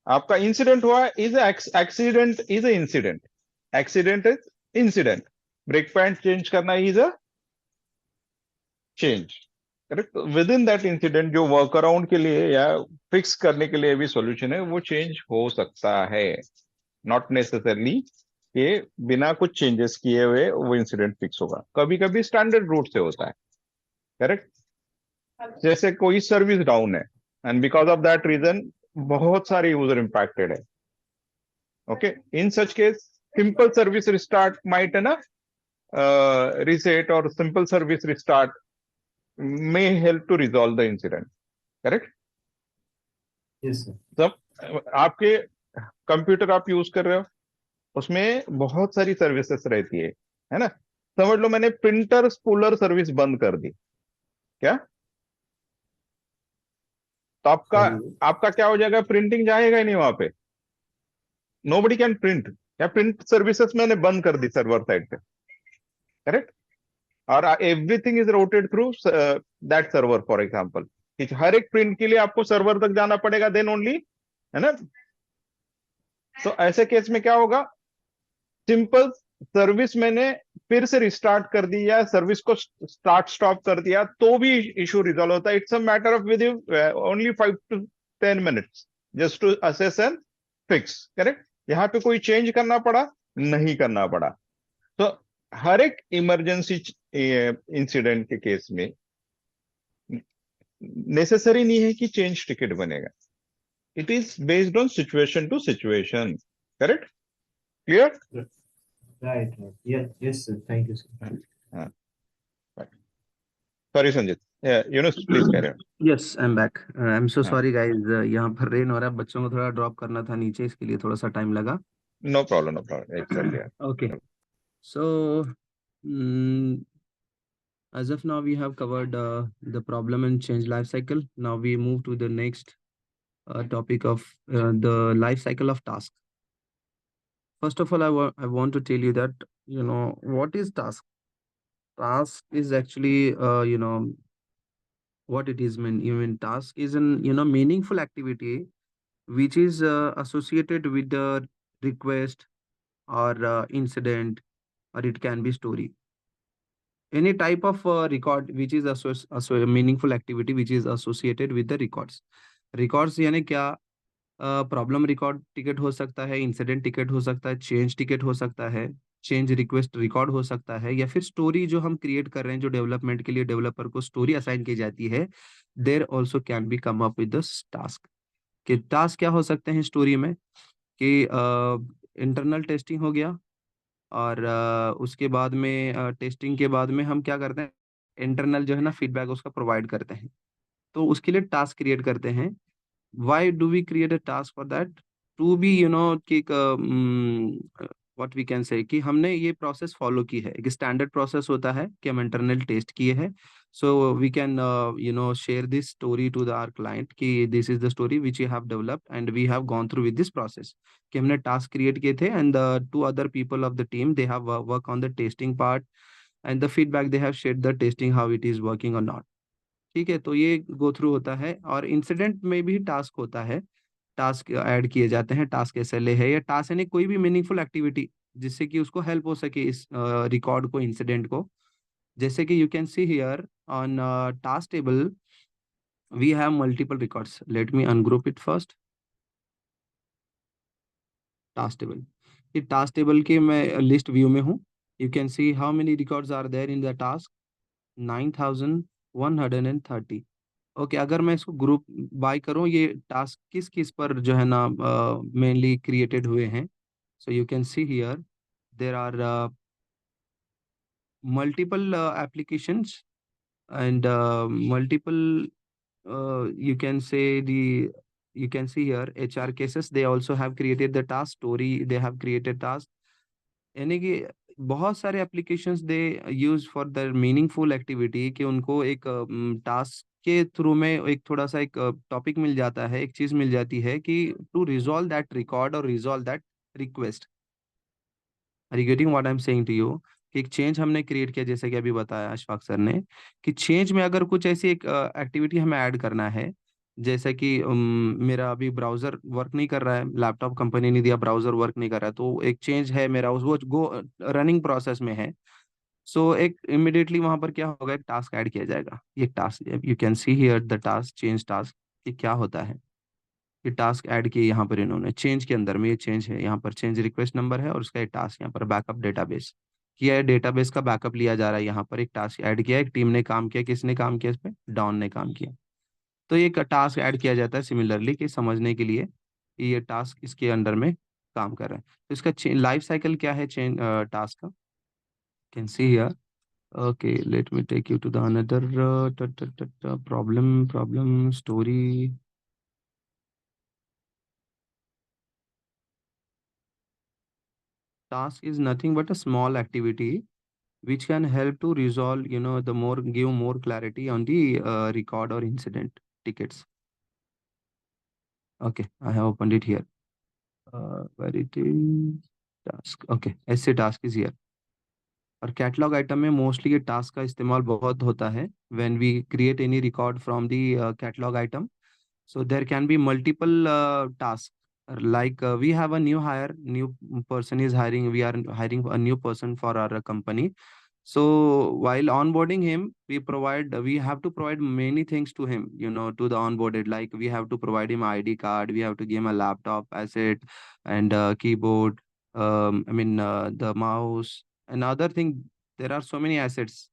आपका इंसिडेंट हुआ is accident, is incident, accident is incident, brake pad change करना is a change, correct? Within that incident जो वर्क अराउंड के लिए या फिक्स करने के लिए भी सॉल्यूशन है वो चेंज हो सकता है, नॉट नेसेसरली कि बिना कुछ चेंजेस किए हुए वो इंसिडेंट फिक्स होगा। कभी कभी स्टैंडर्ड रूट से होता है, करेक्ट? जैसे कोई सर्विस डाउन है and because of that reason बहुत सारे यूजर इंपैक्टेड है, okay, in such case simple service restart might है ना, रीसेट और simple service restart may help to resolve the incident, correct? Yes, sir. सब आपके कंप्यूटर आप यूज कर रहे हो, उसमें बहुत सारी सर्विसेज रहती है ना? समझ लो मैंने प्रिंटर स्पूलर सर्विस बंद कर दी, क्या? तो आपका क्या हो जाएगा? प्रिंटिंग जाएगा ही नहीं वहां पे, नोबडी कैन प्रिंट, या प्रिंट सर्विसेज मैंने बंद कर दी सर्वर साइड पे, करेक्ट? और everything is routed through that server, for example हर एक प्रिंट के लिए आपको सर्वर तक जाना पड़ेगा, देन ओनली, है ना? तो ऐसे केस में क्या होगा? सिंपल सर्विस मैंने फिर से रिस्टार्ट कर दी या सर्विस को स्टार्ट स्टॉप कर दिया तो भी इशू रिजॉल्व होता है। It's a matter of with only 5 to 10 minutes just to assess and fix, correct? यहाँ पे कोई चेंज करना पड़ा? नहीं करना पड़ा। तो हर एक इमरजेंसी इंसिडेंट के केस में नेसेसरी नहीं है कि चेंज टिकट बनेगा, it is based on situation to situation, correct? Clear? Right, right. Yeah, yes, sir. Thank you, sir. Sorry Sanjeet, Yunus please कह रहे हो। Yes, I am back. I am so हाँ, सॉरी गाइस, यहाँ पर रेन हो रहा है, बच्चों को थोड़ा ड्रॉप करना था नीचे, इसके लिए थोड़ा सा टाइम लगा। No problem, no problem, except यार। Okay, so as of now we have covered the problem and change life cycle. Now we move to the next topic of the life cycle of task. First of all, I want to tell you that, what is task? Task is actually, what it is mean. Even task is an, meaningful activity which is associated with the request or incident, or it can be story. Any type of record which is a meaningful activity which is associated with the records. Records यानी क्या? Problem record ticket हो सकता है, incident ticket हो सकता है, change ticket हो सकता है, चेंज रिक्वेस्ट रिकॉर्ड हो सकता है, या फिर स्टोरी जो हम क्रिएट कर रहे हैं, जो डेवलपमेंट के लिए डेवलपर को स्टोरी असाइन की जाती है, there also can be come up with the task. कि टास्क क्या हो सकते हैं स्टोरी में? कि इंटरनल टेस्टिंग हो गया, और उसके बाद में टेस्टिंग के बाद में हम क्या करते हैं, इंटरनल जो है ना फीडबैक उसका प्रोवाइड करते हैं, तो उसके लिए टास्क क्रिएट करते हैं। Why do we create a task for that? To be, कि व्हाट वी कैन से कि हमने ये प्रोसेस फॉलो की है। एक स्टैंडर्ड प्रोसेस होता है कि हम इंटरनल टेस्ट किए हैं। So we can share this story to the our client कि this is the story which you have developed and we have gone through with this process, कि हमने टास्क क्रिएट किए थे and the two other people of the team they have work on the testing part and the feedback they have shared the testing how it is working और not. ठीक है, तो ये go through होता है। और इंसिडेंट में भी टास्क होता है, टास्क ऐड किए जाते हैं। टास्क एसएलए है या टास्क यानी कोई भी मीनिंगफुल एक्टिविटी जिससे कि उसको हेल्प हो सके इस रिकॉर्ड को, इंसिडेंट को। जैसे कि you can see here on task table we have multiple records. Let me ungroup it first. Task table, ये टास्क टेबल के मैं लिस्ट व्यू में हूँ। You can see how many records are there in the task, 9130। Okay, अगर मैं इसको group by करूं, ये टास्क किस किस पर जो है ना मेनली क्रिएटेड हुए हैं। So you can see here there are multiple applications and multiple you can say the you can see here HR cases, they also have created the task story, they have created task, यानी कि बहुत सारे applications they use for the meaningful activity, कि उनको एक task के through में एक थोड़ा सा एक टॉपिक मिल जाता है, एक चीज मिल जाती है कि टू रिजॉल्व दैट रिकॉर्ड और resolve that request. Are you getting what I am saying to you? कि एक चेंज हमने क्रिएट किया, जैसे कि अभी बताया अशफाक सर ने, कि चेंज में अगर कुछ ऐसी एक एक्टिविटी हमें ऐड करना है, जैसे कि मेरा अभी ब्राउजर वर्क नहीं कर रहा है, लैपटॉप कंपनी ने दिया, ब्राउजर वर्क नहीं कर रहा है, तो एक चेंज है मेरा उस वो गो रनिंग प्रोसेस में है। सो एक इमिडिएटली वहां पर क्या होगा, एक टास्क ऐड किया जाएगा। ये task you can see here the task change task, कि क्या होता है। ये टास्क ऐड किए यहाँ पर इन्होंने चेंज के अंदर में, ये चेंज है यहाँ पर, चेंज रिक्वेस्ट नंबर है और उसका ये टास्क यहाँ पर बैकअप डेटाबेस किया है, डेटाबेस का बैकअप लिया जा रहा है। यहाँ पर एक टास्क ऐड किया, एक टीम ने काम किया, किसने काम किया इस पे, डॉन ने काम किया। तो ये टास्क ऐड किया जाता है सिमिलरली, कि समझने के लिए कि ये टास्क इसके अंडर में काम कर रहा है। तो इसका लाइफ साइकिल क्या है चेंज टास्क का, can see here. Okay, let me take you to the another problem story. Task is nothing but a small activity which can help to resolve, the more give more clarity on the record or incident tickets. Okay, I have opened it here. Where it is, task. Okay, ऐसे task is here. और catalog item में mostly ये task का इस्तेमाल बहुत होता है when we create any record from the catalog item. So there can be multiple tasks. Like we have a new hire, new person is hiring. We are hiring a new person for our company. So while onboarding him, we have to provide many things to him, to the onboarded. Like we have to provide him ID card, we have to give him a laptop asset and keyboard. The mouse and other thing. There are so many assets,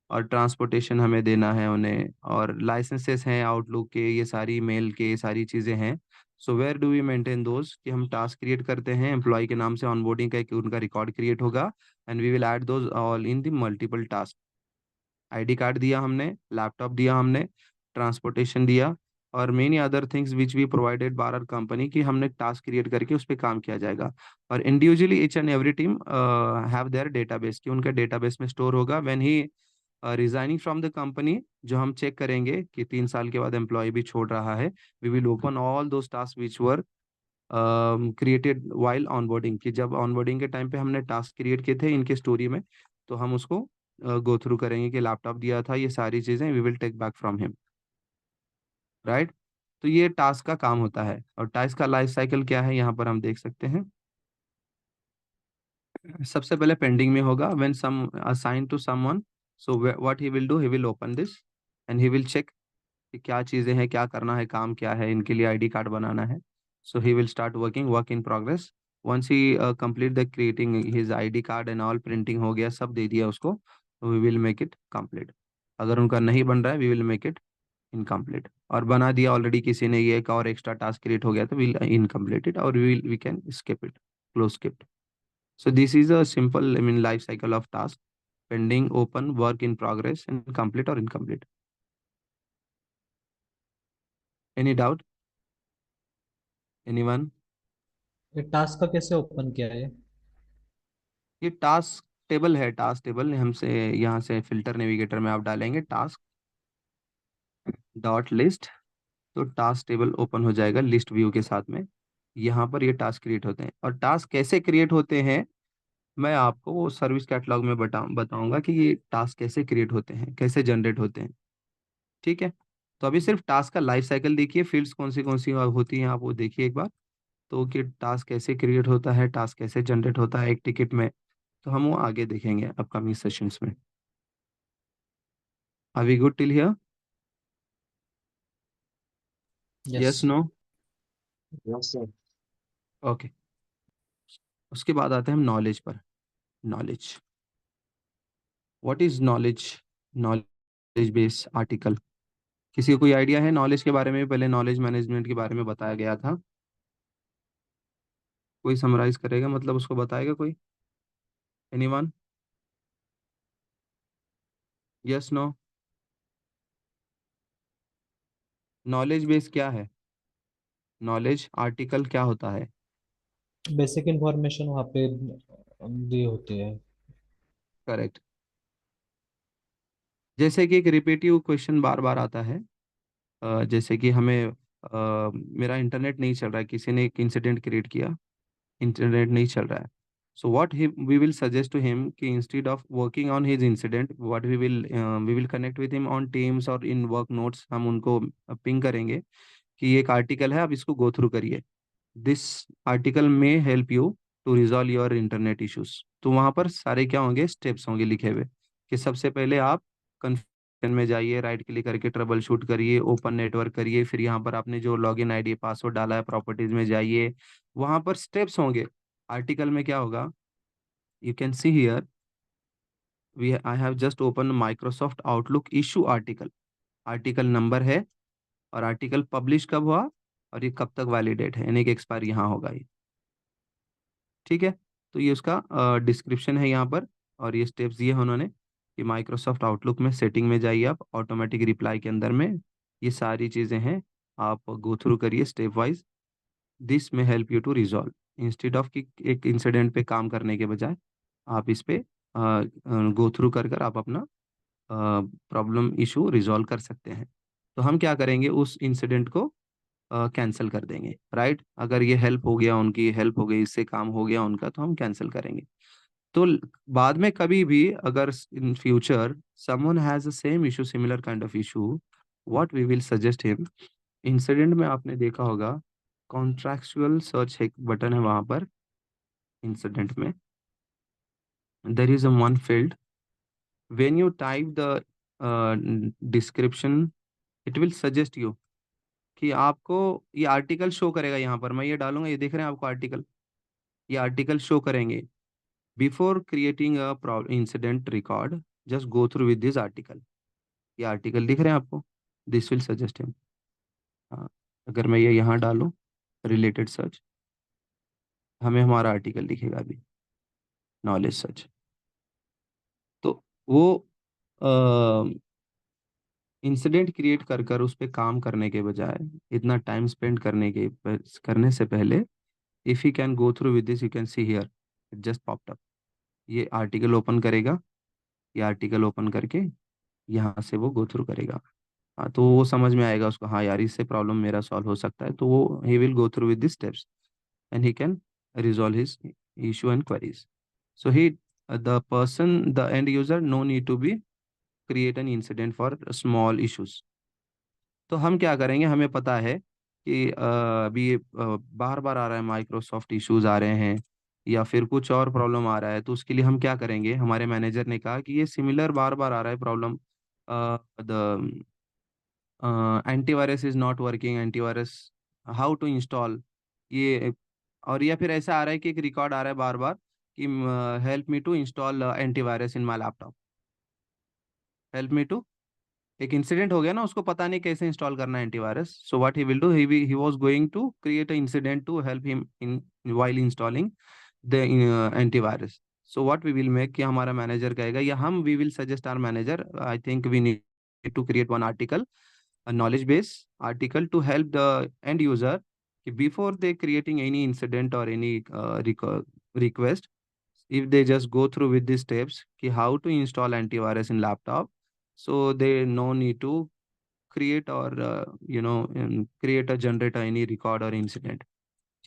और transportation हमें देना है उन्हें, और licences हैं outlook के, ये सारी मेल के, ये सारी चीज़ें हैं। So where do we maintain those, कि हम टास्क क्रिएट करते हैं एम्प्लॉय के नाम से, ऑनबोर्डिंग का एक उनका रिकॉर्ड क्रिएट होगा and we will add those all in the multiple task. ID card दिया हमने, लैपटॉप दिया हमने, ट्रांसपोर्टेशन दिया, और many other things which we provided by our company, की हमने टास्क क्रिएट करके उस पर काम किया जाएगा। और individually each and every team have their database, कि उनके डेटाबेस में स्टोर होगा। When he resigning from the company, जो हम चेक करेंगे कि 3 साल के बाद एम्प्लॉय भी छोड़ रहा है, we will open all those task which were created while onboarding, कि जब ऑनबोर्डिंग के टाइम पे हमने टास्क क्रिएट किए थे इनके स्टोरी में, तो हम उसको गो थ्रू करेंगे कि लैपटॉप दिया था, ये सारी चीजें we will take back from him, right. तो ये टास्क का काम होता है। और टास्क का लाइफ साइकिल क्या है यहाँ पर हम देख सकते हैं। सबसे पहले पेंडिंग में होगा when some assign to someone, so what he will do, he will open this and he will check कि क्या चीज़ें हैं, क्या करना है, काम क्या है, इनके लिए आईडी कार्ड बनाना है। So he will start working, work in progress. Once he complete the creating his ID card and all, printing हो गया, सब दे दिया उसको, तो we will make it complete. अगर उनका नहीं बन रहा है, we will make it incomplete. और बना दिया ऑलरेडी किसी ने, ये एक और एक्स्ट्रा टास्क क्रिएट हो गया, तो विल इनकम्प्लीट इट, और we can skip it, close skip. So this is a simple, life cycle of task: pending, open, work in progress, and complete or incomplete. Any doubt? Anyone? ये task का कैसे open किया है? ये task table है, task table हमसे यहाँ से फिल्टर नेविगेटर में आप डालेंगे टास्क डॉट लिस्ट, तो टास्क टेबल ओपन हो जाएगा लिस्ट व्यू के साथ में। यहाँ पर ये टास्क क्रिएट होते हैं, और टास्क कैसे क्रिएट होते हैं मैं आपको वो सर्विस कैटलॉग में बताऊंगा कि ये टास्क कैसे क्रिएट होते हैं, कैसे जनरेट होते हैं। ठीक है, तो अभी सिर्फ टास्क का लाइफ साइकिल देखिए, फील्ड्स कौन सी होती हैं आप वो देखिए एक बार, तो कि टास्क कैसे क्रिएट होता है, टास्क कैसे जनरेट होता है एक टिकट में, तो हम वो आगे देखेंगे अपकमिंग सेशंस में। Are we good till here? Yes, Yes. No? Yes, sir. Okay, उसके बाद आते हैं हम नॉलेज पर। Knowledge, what is knowledge? Knowledge base article, किसी को कोई आइडिया है नॉलेज के बारे में? पहले नॉलेज मैनेजमेंट के बारे में बताया गया था, कोई समराइज करेगा, मतलब उसको बताएगा कोई? Anyone? Yes, no? Knowledge base क्या है? नॉलेज आर्टिकल क्या होता है? बेसिक इंफॉर्मेशन वहाँ पे दी होती है। करेक्ट। जैसे कि एक रिपीटिव क्वेश्चन बार बार आता है, जैसे कि हमें मेरा इंटरनेट नहीं चल रहा है, किसी ने एक इंसिडेंट क्रिएट किया, इंटरनेट नहीं चल रहा है, so what we will suggest to him कि instead of working on his incident, what we will connect with him on Teams और इन वर्क नोट्स, हम उनको पिंग करेंगे कि ये एक आर्टिकल है, आप इसको गो थ्रू करिए, दिस आर्टिकल में help you to resolve your internet issues. तो वहाँ पर सारे क्या होंगे, स्टेप्स होंगे लिखे हुए कि सबसे पहले आप कन्फिगरेशन में जाइए, राइट क्लिक करके ट्रबल शूट करिए, ओपन नेटवर्क करिए, फिर यहाँ पर आपने जो लॉगिन आईडी पासवर्ड डाला है प्रॉपर्टीज में जाइए, वहाँ पर स्टेप्स होंगे। आर्टिकल में क्या होगा, you can see here, we I have just open Microsoft Outlook issue article, article number है, और आर्टिकल पब्लिश कब हुआ, और ये कब तक वैलिडेट है, यानी कि एक्सपायर यहाँ होगा ये। ठीक है, तो ये उसका डिस्क्रिप्शन है यहाँ पर, और ये स्टेप्स दिए हैं उन्होंने कि माइक्रोसॉफ्ट आउटलुक में सेटिंग में जाइए, आप ऑटोमेटिक रिप्लाई के अंदर में ये सारी चीज़ें हैं, आप गो थ्रू करिए स्टेप वाइज, दिस में help you to resolve, instead of कि एक इंसिडेंट पे काम करने के बजाय आप इस पे गो थ्रू कर आप अपना प्रॉब्लम इशू रिजॉल्व कर सकते हैं। तो हम क्या करेंगे, उस इंसिडेंट को कैंसिल कर देंगे, राइट? अगर ये हेल्प हो गया, उनकी हेल्प हो गई, इससे काम हो गया उनका, तो हम कैंसिल करेंगे। तो बाद में कभी भी अगर in future someone has the same issue, similar kind of issue, what we will suggest him, incident में आपने देखा होगा कॉन्ट्रेक्चुअल सर्च एक बटन है वहां पर, इंसिडेंट में there is a one field, when you type the description, it will suggest you कि आपको ये आर्टिकल शो करेगा, यहाँ पर मैं ये डालूंगा, ये देख रहे हैं आपको आर्टिकल, ये आर्टिकल शो करेंगे। Before creating a incident record, just go through with this article, ये आर्टिकल दिख रहे हैं आपको, दिस विल सजेस्ट हिम। हाँ, अगर मैं ये यहाँ डालूँ रिलेटेड सर्च, हमें हमारा आर्टिकल दिखेगा अभी, नॉलेज सर्च। तो वो इंसिडेंट क्रिएट कर उस पर काम करने के बजाय, इतना टाइम स्पेंड करने से पहले, if you can go through with this, you can see here, it just popped up, ये आर्टिकल ओपन करेगा, ये आर्टिकल ओपन करके यहाँ से वो गो थ्रू करेगा। हाँ, तो वो समझ में आएगा उसको, हाँ यार इससे प्रॉब्लम मेरा सॉल्व हो सकता है, तो वो he will go through with this steps and he can resolve his issue and queries. So he the person, the end user, no need to be create an incident for small issues. तो हम क्या करेंगे, हमें पता है कि अभी बार बार आ रहा है, माइक्रोसॉफ्ट इश्यूज आ रहे हैं या फिर कुछ और प्रॉब्लम आ रहा है, तो उसके लिए हम क्या करेंगे, हमारे मैनेजर ने कहा कि ये सिमिलर बार बार आ रहा है problem, the antivirus is not working, antivirus how to install ये, और या फिर ऐसा आ रहा है कि एक रिकॉर्ड आ रहा है बार बार कि help me to install antivirus in my laptop, help me to, एक इंसिडेंट हो गया ना, उसको पता नहीं कैसे इंस्टॉल करना है antivirus, so what he will do, he was going to create a incident to help him in while installing the antivirus. So what we will make, कि हमारा मैनेजर कहेगा, या हम we will suggest our manager, I think we need to create one article, a knowledge base article to help the end user, before they creating any incident or any request, if they just go through with these steps कि how to install antivirus in laptop, so they no need to create or create or generate any record or incident.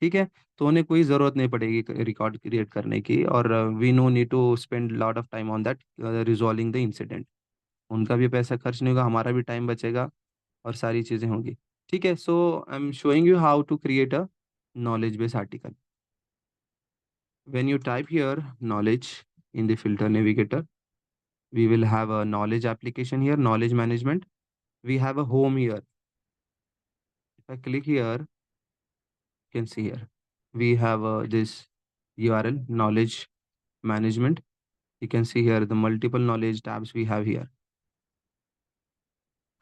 ठीक है, तो उन्हें कोई ज़रूरत नहीं पड़ेगी record create करने की, और we no need to spend lot of time on that resolving the incident. उनका भी पैसा खर्च नहीं होगा, हमारा भी टाइम बचेगा, और सारी चीज़ें होंगी. ठीक है, so I am showing you how to create a knowledge based article. When you type here knowledge in the filter navigator, we will have a knowledge application here, knowledge management. We have a home here. If I click here, you can see here we have this URL, knowledge management. You can see here the multiple knowledge tabs we have here.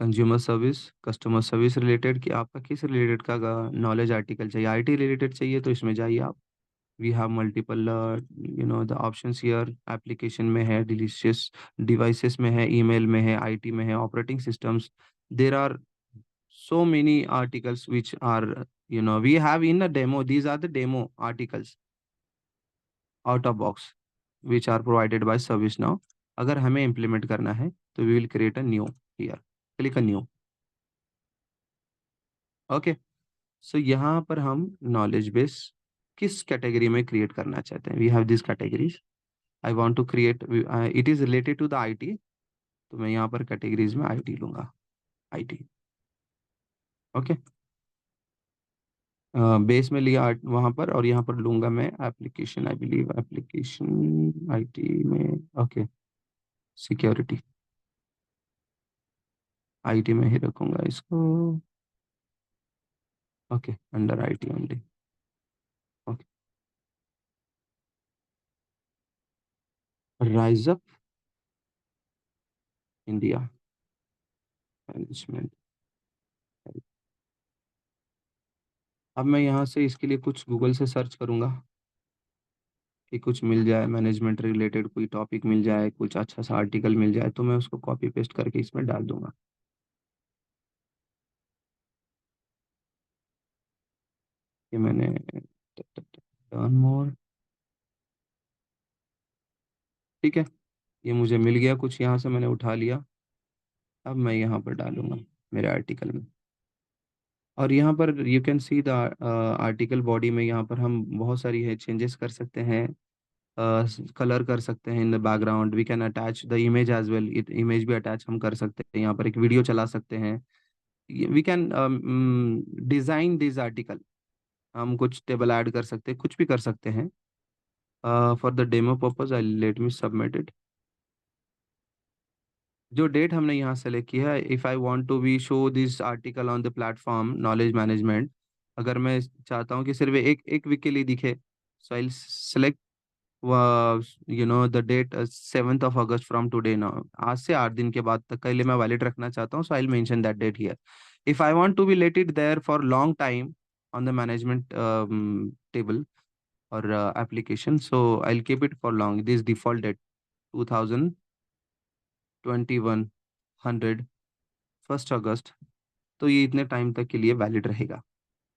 Consumer service, customer service related, कि आपका किस related का knowledge article चाहिए, IT related चाहिए तो इसमें जाइए आप. We have multiple the options here. Application में है, डिलीशियस डिवाइसेस में है, ईमेल में है, आईटी में है, operating systems. There are so many articles which are we have in a demo. These are the demo articles out of box which are provided by ServiceNow. अगर हमें implement करना है तो we will create a new here. Click a new. Okay. So यहाँ पर हम knowledge base किस category में क्रिएट करना चाहते हैं. We have this categories. I want to create, it is related to the IT, तो मैं यहाँ पर कैटेगरीज में आईटी लूंगा. आईटी. ओके. बेस में लिया वहाँ पर, और यहाँ पर लूंगा मैं application. I believe application IT में. ओके. सिक्योरिटी आईटी में ही रखूंगा इसको. Okay, under IT only. Okay. Rise up India management. अब मैं यहाँ से इसके लिए कुछ गूगल से सर्च करूँगा कि कुछ मिल जाए, मैनेजमेंट रिलेटेड कोई टॉपिक मिल जाए, कुछ अच्छा सा आर्टिकल मिल जाए, तो मैं उसको कॉपी पेस्ट करके इसमें डाल दूंगा. कि मैंने टर्न मोर. ठीक है, ये मुझे मिल गया कुछ, यहाँ से मैंने उठा लिया. अब मैं यहाँ पर डालूंगा मेरे आर्टिकल में. और यहाँ पर you can see the article body में यहाँ पर हम बहुत सारी है चेंजेस कर सकते हैं. कलर कर सकते हैं in the background. We can attach the image as well. Image भी अटैच हम कर सकते हैं. यहाँ पर एक वीडियो चला सकते हैं. We can design this article. हम कुछ टेबल ऐड कर सकते हैं, कुछ भी कर सकते हैं. For the demo purpose I let me submit it. जो डेट हमने यहाँ सेलेक्ट की है, if I want to be show this article on the platform knowledge management, अगर मैं चाहता हूँ कि सिर्फ एक वीक के लिए दिखे, so I select the date 7th of August from today now. आज से 8 दिन के बाद तक के लिए मैं वैलिड रखना चाहता हूँ, so I mention that date here. If I want to be let it there for long time on the management table और application, so I'll keep it for long. This default date 2021 100 1st August, तो ये इतने time तक के लिए valid रहेगा.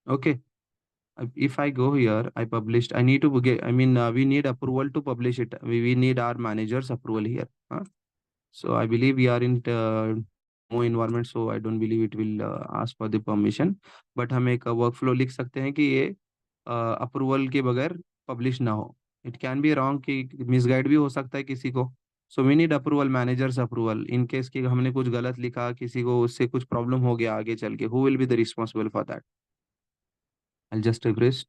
Okay. If I go here, I published. I need to get. I mean, we need approval to publish it. We need our manager's approval here. Huh? So I believe we are in no environment, so I don't believe it will ask for the permission. But हम एक workflow लिख सकते हैं कि ये approval के बगैर publish ना हो. इट कैन बी रॉन्ग, कि मिसगाइड भी हो सकता है किसी को. So we need approval, managers approval. In case कि हमने कुछ गलत लिखा, किसी को उससे कुछ प्रॉब्लम हो गया आगे चल के, who will be the responsible for that. I just refresh.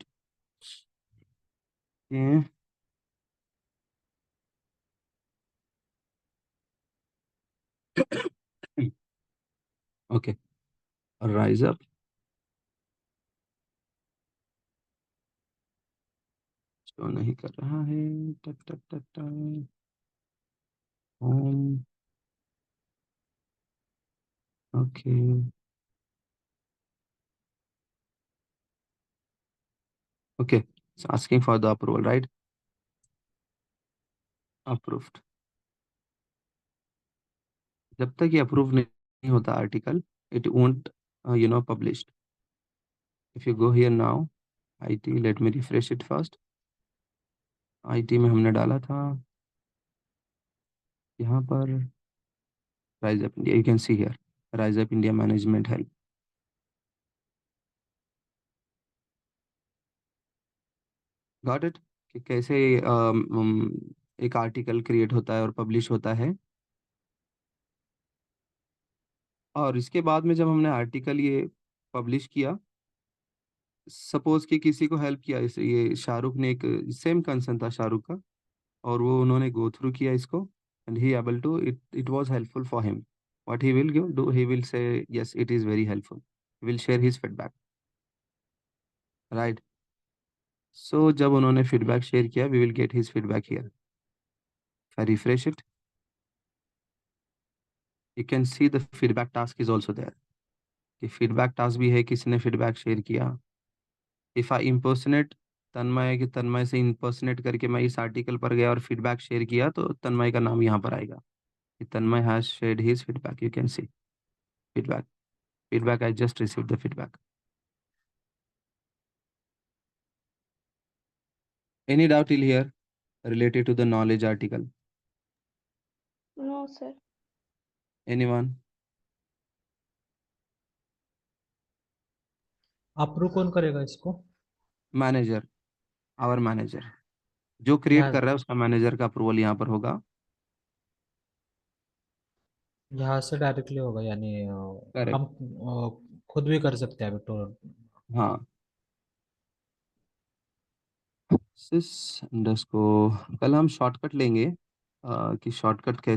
Okay. Rise up. Show नहीं कर रहा है. टक टक टक टक. Home. Okay. Okay. It's asking for the approval, right? Approved. जब तक ये अप्रूव नहीं होता article, it won't published. If you go here now, IT, let me refresh it first. IT में हमने डाला था यहाँ पर rise up India, you can see here rise up India management help. Got it, कि कैसे एक आर्टिकल क्रिएट होता है और पब्लिश होता है। और इसके बाद में जब हमने आर्टिकल ये पब्लिश किया, सपोज कि किसी को हेल्प किया, इसे ये शाहरुख ने एक सेम कंसर्न था शाहरुख का, और वो उन्होंने गो थ्रू किया इसको, and he able to it, it was helpful for him. What he will give do, he will say yes it is very helpful, he will share his feedback, right. So जब उन्होंने feedback share किया, we will get his feedback here. I refresh it, you can see the feedback task is also there, कि feedback task भी है, किसी ने feedback share किया। If I impersonate तन्मय, कि तन्मय से इम्पर्सनेट करके मैं इस आर्टिकल पर गया और फीडबैक शेयर किया, तो तन्मय का नाम यहाँ पर आएगा कि Tanmay has shared his feedback, you can see feedback, feedback I just received the feedback. Any doubt till here related to the knowledge article? No, sir. Anyone? Approve कौन करेगा इसको? मैनेजर, आवर मैनेजर जो क्रिएट यहाँ कर रहा है उसका manager का अप्रूवल यहाँ पर होगा। यहाँ से डायरेक्टली होगा, यानी करेक्ट, हम खुद भी कर सकते हैं अभी तो। हाँ। सिस अंडरस्को, कल हम शॉर्टकट लेंगे, कि शॉर्टकट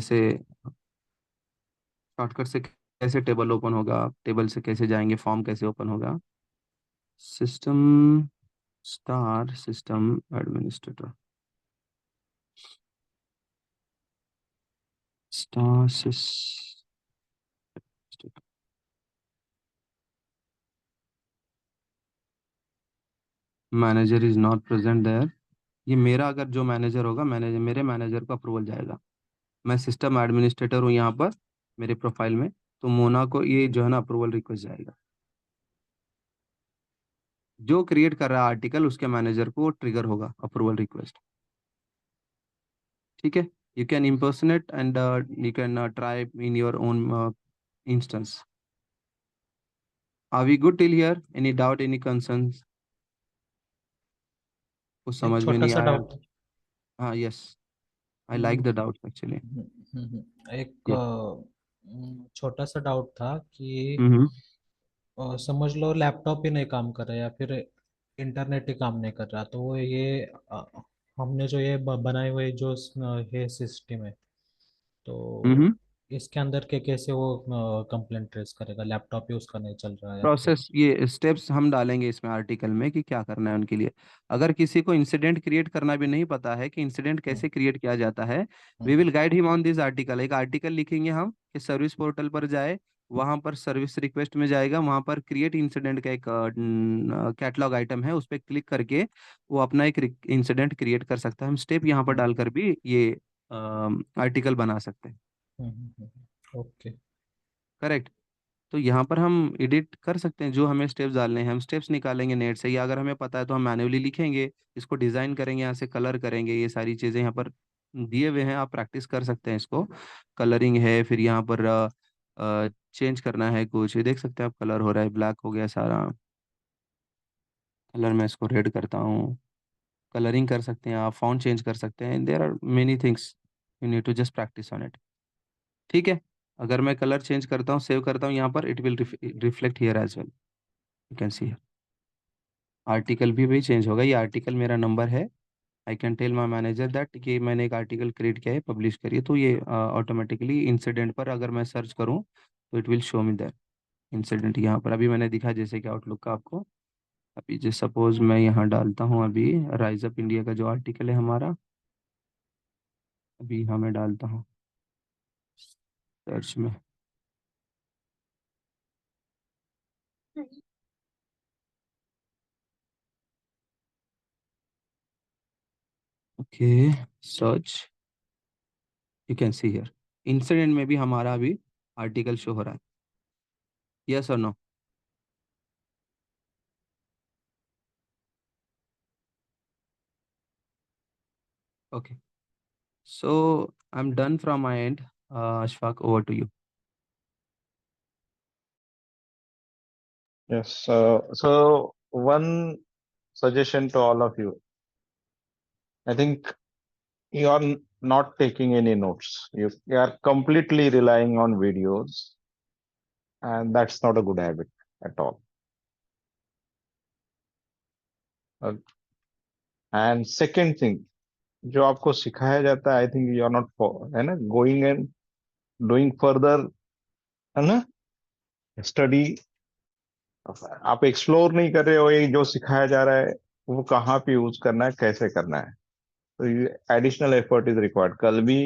से कैसे टेबल ओपन होगा, टेबल से कैसे जाएंगे, फॉर्म कैसे ओपन होगा। System star system administrator, star sys manager is not present there. ये मेरा अगर जो मैनेजर होगा, मैनेजर मेरे मैनेजर को अप्रूवल जाएगा। मैं सिस्टम एडमिनिस्ट्रेटर हूँ यहाँ पर मेरे प्रोफाइल में, तो मोना को ये जो है ना अप्रूवल रिक्वेस्ट जाएगा। जो क्रिएट कर रहा है आर्टिकल उसके मैनेजर को ट्रिगर होगा अप्रूवल रिक्वेस्ट, ठीक है। You can impersonate and you can try in your own instance. Are we good till here? Any doubt, any concerns? कुछ एक समझ में छोटा नहीं सा आया? डाउट। हाँ, yes, I like the doubt actually. एक ये छोटा सा डाउट था कि हम्म समझ लो लैपटॉप ही नहीं काम कर रहा या फिर इंटरनेट ही काम नहीं कर रहा, तो वो ये हमने जो ये बनाए हुए जो ये सिस्टम है, तो हम्म इसके अंदर के कैसे वो कंप्लेंट ट्रेस करेगा, लैपटॉप ही उसका नहीं चल रहा है या फिर? प्रोसेस, ये स्टेप्स हम डालेंगे इसमें आर्टिकल में कि क्या करना है उनके लिए। अगर किसी को इंसिडेंट क्रिएट करना भी नहीं पता है कि इंसिडेंट हम्म, कैसे क्रिएट किया जाता है, we hmm, will guide him on this article. एक आर्टिकल लिखेंगे हम कि सर्विस पोर्टल पर जाए, वहां पर सर्विस रिक्वेस्ट में जाएगा, वहां पर क्रिएट इंसिडेंट का एक कैटलॉग आइटम है, उस पर क्लिक करके वो अपना एक इंसिडेंट क्रिएट कर सकता है। हम स्टेप यहाँ पर हम्म, डालकर भी ये आर्टिकल बना सकते हैं। ओके। करेक्ट। तो यहाँ पर हम एडिट कर सकते हैं, जो हमें स्टेप्स डालने हैं हम स्टेप्स निकालेंगे नेट से, या अगर हमें पता है तो हम मैन्युअली लिखेंगे, इसको डिज़ाइन करेंगे, यहाँ से कलर करेंगे। ये सारी चीज़ें यहाँ पर दिए हुए हैं, आप प्रैक्टिस कर सकते हैं इसको। कलरिंग है, फिर यहाँ पर चेंज करना है कुछ, ये देख सकते हैं आप, कलर हो रहा है, ब्लैक हो गया सारा कलर, मैं इसको रेड करता हूँ। कलरिंग कर सकते हैं आप, फॉन्ट चेंज कर सकते हैं, there are many things, you need to just practice on it, ठीक है। अगर मैं कलर चेंज करता हूँ, सेव करता हूँ यहाँ पर, it will reflect here as well, you can see. Article भी चेंज होगा, ये आर्टिकल मेरा नंबर है। I can tell my manager that कि मैंने एक आर्टिकल क्रिएट किया है, पब्लिश करिए, तो ये ऑटोमेटिकली इंसिडेंट पर अगर मैं सर्च करूँ तो it will show me that incident. यहाँ पर अभी मैंने दिखा जैसे कि आउटलुक का आपको, अभी जो सपोज मैं यहाँ डालता हूँ अभी, राइज अप इंडिया का जो आर्टिकल है हमारा, अभी यहाँ मैं डालता हूँ सर्च में। Okay, search, you can see here incident में भी हमारा अभी आर्टिकल शो हो रहा है, यस और no? Okay. So I'm done from my end. Ashfaq, over to you. Yes. So one suggestion to all of you. I think you are not taking any notes. You are completely relying on videos, and that's not a good habit at all. And second thing, जो आपको सिखाया जाता है, I think you are not है ना going and doing further, है ना study, आप एक्सप्लोर नहीं कर रहे हो ये जो सिखाया जा रहा है वो कहाँ पे यूज करना है, कैसे करना है। तो ये एडिशनल एफर्ट इज रिक्वायर्ड। कल भी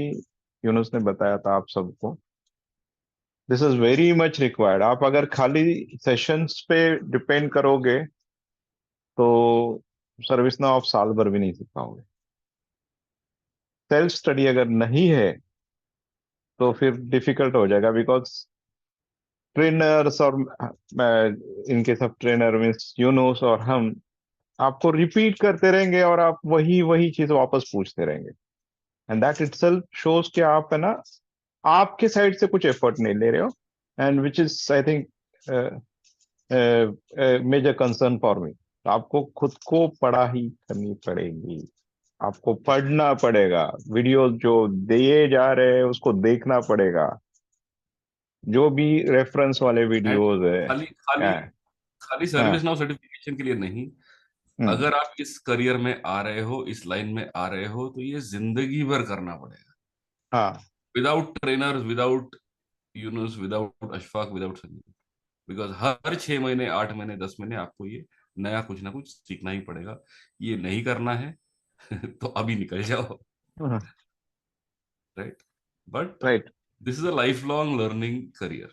यूनुस ने बताया था आप सबको, this is very much required. आप अगर खाली सेशंस पे डिपेंड करोगे तो सर्विस नाउ आप साल भर भी नहीं सीख पाओगे। सेल्फ स्टडी अगर नहीं है तो फिर डिफिकल्ट हो जाएगा, बिकॉज ट्रेनर्स और in case of trainer means Yunus और हम आपको रिपीट करते रहेंगे और आप वही वही चीज वापस पूछते रहेंगे। एंड दैट इटसेल्फ शोज कि आप है ना आपके साइड से कुछ एफर्ट नहीं ले रहे हो, and which is I think major concern for me. आपको खुद को पढ़ाई करनी पड़ेगी, आपको पढ़ना पड़ेगा, वीडियो जो दिए जा रहे हैं उसको देखना पड़ेगा, जो भी रेफरेंस वाले एंड वीडियोज है। खाली खाली हाँ, खाली हाँ, सर्विस नाउ सर्टिफिकेशन के लिए नहीं, अगर आप इस करियर में आ रहे हो, इस लाइन में आ रहे हो, तो ये जिंदगी भर करना पड़ेगा, हाँ, without trainers, without Yunus, without Ashfaq, without Sanjeev. Because हर 6 महीने, 8 महीने, 10 महीने आपको ये नया कुछ ना कुछ सीखना ही पड़ेगा। ये नहीं करना है तो अभी निकल जाओ, right. But right, this is a life long learning career.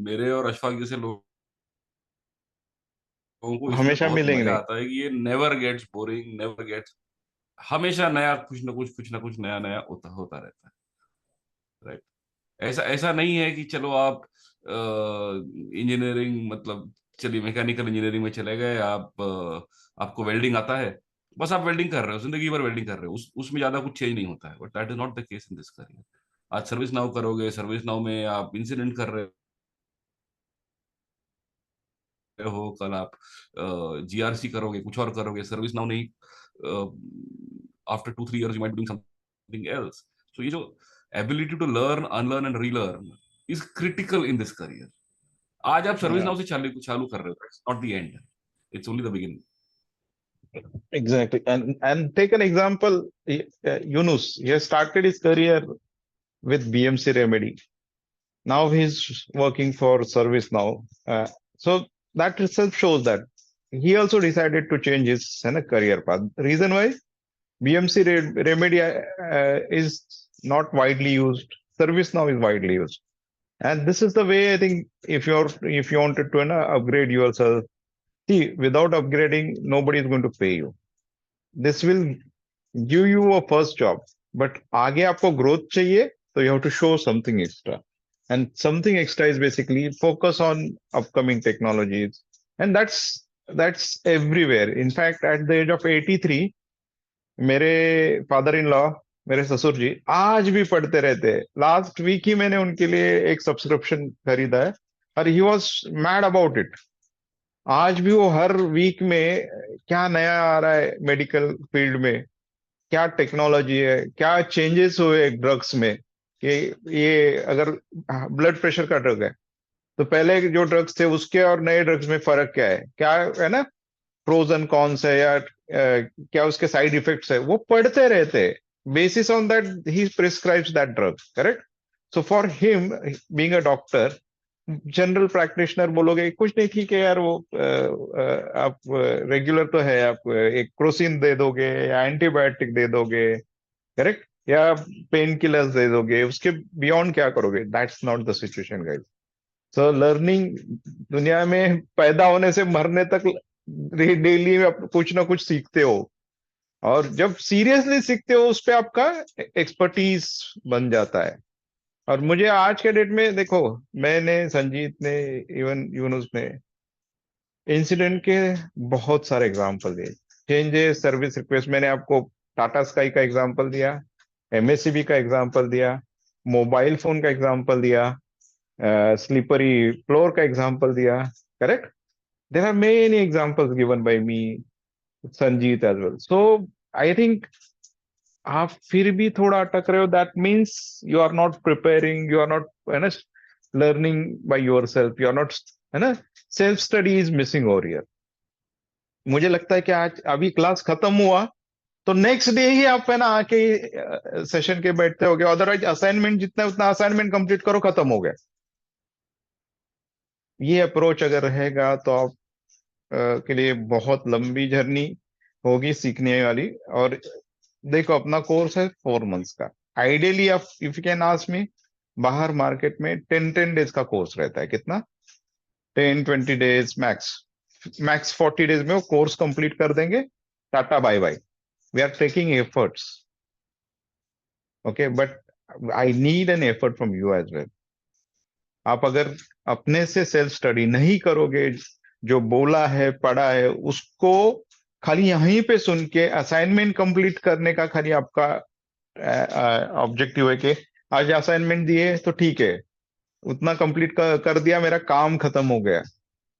मेरे और अशफाक जैसे लोगों को इसमें हमेशा बहुत मिलेंगे मजा नहीं। आता है कि ये never gets boring, never gets, हमेशा नया कुछ ना कुछ नया नया होता होता रहता है, राइट। ऐसा ऐसा नहीं है कि चलो आप इंजीनियरिंग, मतलब चलिए मैकेनिकल इंजीनियरिंग में चले गए, आप आपको वेल्डिंग आता है, बस आप वेल्डिंग कर रहे हो, जिंदगी भर वेल्डिंग कर रहे हो, उसमें ज्यादा कुछ चेंज नहीं होता है। But that is not the case in this career. आज सर्विस नाउ करोगे, सर्विस नाउ में आप इंसिडेंट कर रहे हो, कल आप जीआरसी करोगे, कुछ और करोगे, सर्विस नाउ नहीं, after 2-3 years you might doing something else. So ये जो ability to learn, unlearn and relearn is critical in this career. आज आप सर्विस नाउ से चालू चालू कर रहे हो, it's not the end, it's only the beginning. Exactly. And take an example, Yunus. He has started his career with BMC Remedy. Now he's working for ServiceNow. So that itself shows that he also decided to change his career path. Reason why? BMC Remedy is not widely used. ServiceNow is widely used. And this is the way I think if you wanted to upgrade yourself, see, without upgrading, nobody is going to pay you. This will give you a first job, but आगे आपको growth चाहिए, so you have to show something extra. And something extra is basically focus on upcoming technologies. And that's everywhere. In fact, at the age of 83, मेरे father in law, मेरे ससुर जी आज भी पढ़ते रहते हैं। लास्ट वीक ही मैंने उनके लिए एक सब्सक्रिप्शन खरीदा है और he was mad about it. आज भी वो हर वीक में क्या नया आ रहा है मेडिकल फील्ड में, क्या टेक्नोलॉजी है, क्या चेंजेस हुए ड्रग्स में, कि ये अगर ब्लड प्रेशर का ड्रग है तो पहले जो ड्रग्स थे उसके और नए ड्रग्स में फर्क क्या है ना, प्रोज एंड कॉन्स है, या क्या उसके साइड इफेक्ट्स है, वो पढ़ते रहते हैं। Basis on that he prescribes that drug, correct. So for him being a doctor, general practitioner बोलोगे कुछ नहीं, ठीक है यार, वो आप रेगुलर तो है, आप एक क्रोसिन दे दोगे या एंटीबायोटिक दे दोगे, करेक्ट, या पेन किलर्स दे दोगे, उसके बियॉन्ड क्या करोगे? That's not the situation guys. So learning, दुनिया में पैदा होने से मरने तक डेली आप कुछ ना कुछ सीखते हो, और जब सीरियसली सीखते हो उस पर आपका एक्सपर्टीज बन जाता है। और मुझे आज के डेट में देखो, मैंने, संजीत ने, इवन यूनुस ने इंसिडेंट के बहुत सारे एग्जांपल दिए। चेंजेस, सर्विस रिक्वेस्ट, मैंने आपको टाटा स्काई का एग्जांपल दिया, एमएससीबी का एग्जांपल दिया, मोबाइल फोन का एग्जांपल दिया, स्लीपरी फ्लोर का एग्जांपल दिया, correct? There are many examples given by me, Sanjeet as well. So I think आप फिर भी थोड़ा अटक रहे हो, that means you are not preparing, you are not, है ना, learning by yourself, you are not, है ना, self study is missing over here. मुझे लगता है कि आज अभी क्लास खत्म हुआ तो नेक्स्ट डे ही आप, है ना, आके सेशन के बैठते होगे. अदरवाइज असाइनमेंट जितना उतना असाइनमेंट कंप्लीट करो, खत्म हो गया. ये अप्रोच अगर रहेगा तो आप के लिए बहुत लंबी जर्नी होगी सीखने वाली. और देखो, अपना कोर्स है 4 मंथ्स का. आइडियली आप, if you can ask me, बाहर मार्केट में 10 डेज का कोर्स रहता है. कितना? 10-20 डेज मैक्स. मैक्स 40 डेज में वो कोर्स कंप्लीट कर देंगे. Tata bye bye. We are taking efforts, okay, but I need an effort from you as well. आप अगर अपने से सेल्फ स्टडी नहीं करोगे, जो बोला है पढ़ा है उसको खाली यहीं पे सुन के असाइनमेंट कंप्लीट करने का खाली आपका ऑब्जेक्टिव है कि आज असाइनमेंट दिए तो ठीक है, उतना कंप्लीट कर दिया, मेरा काम खत्म हो गया,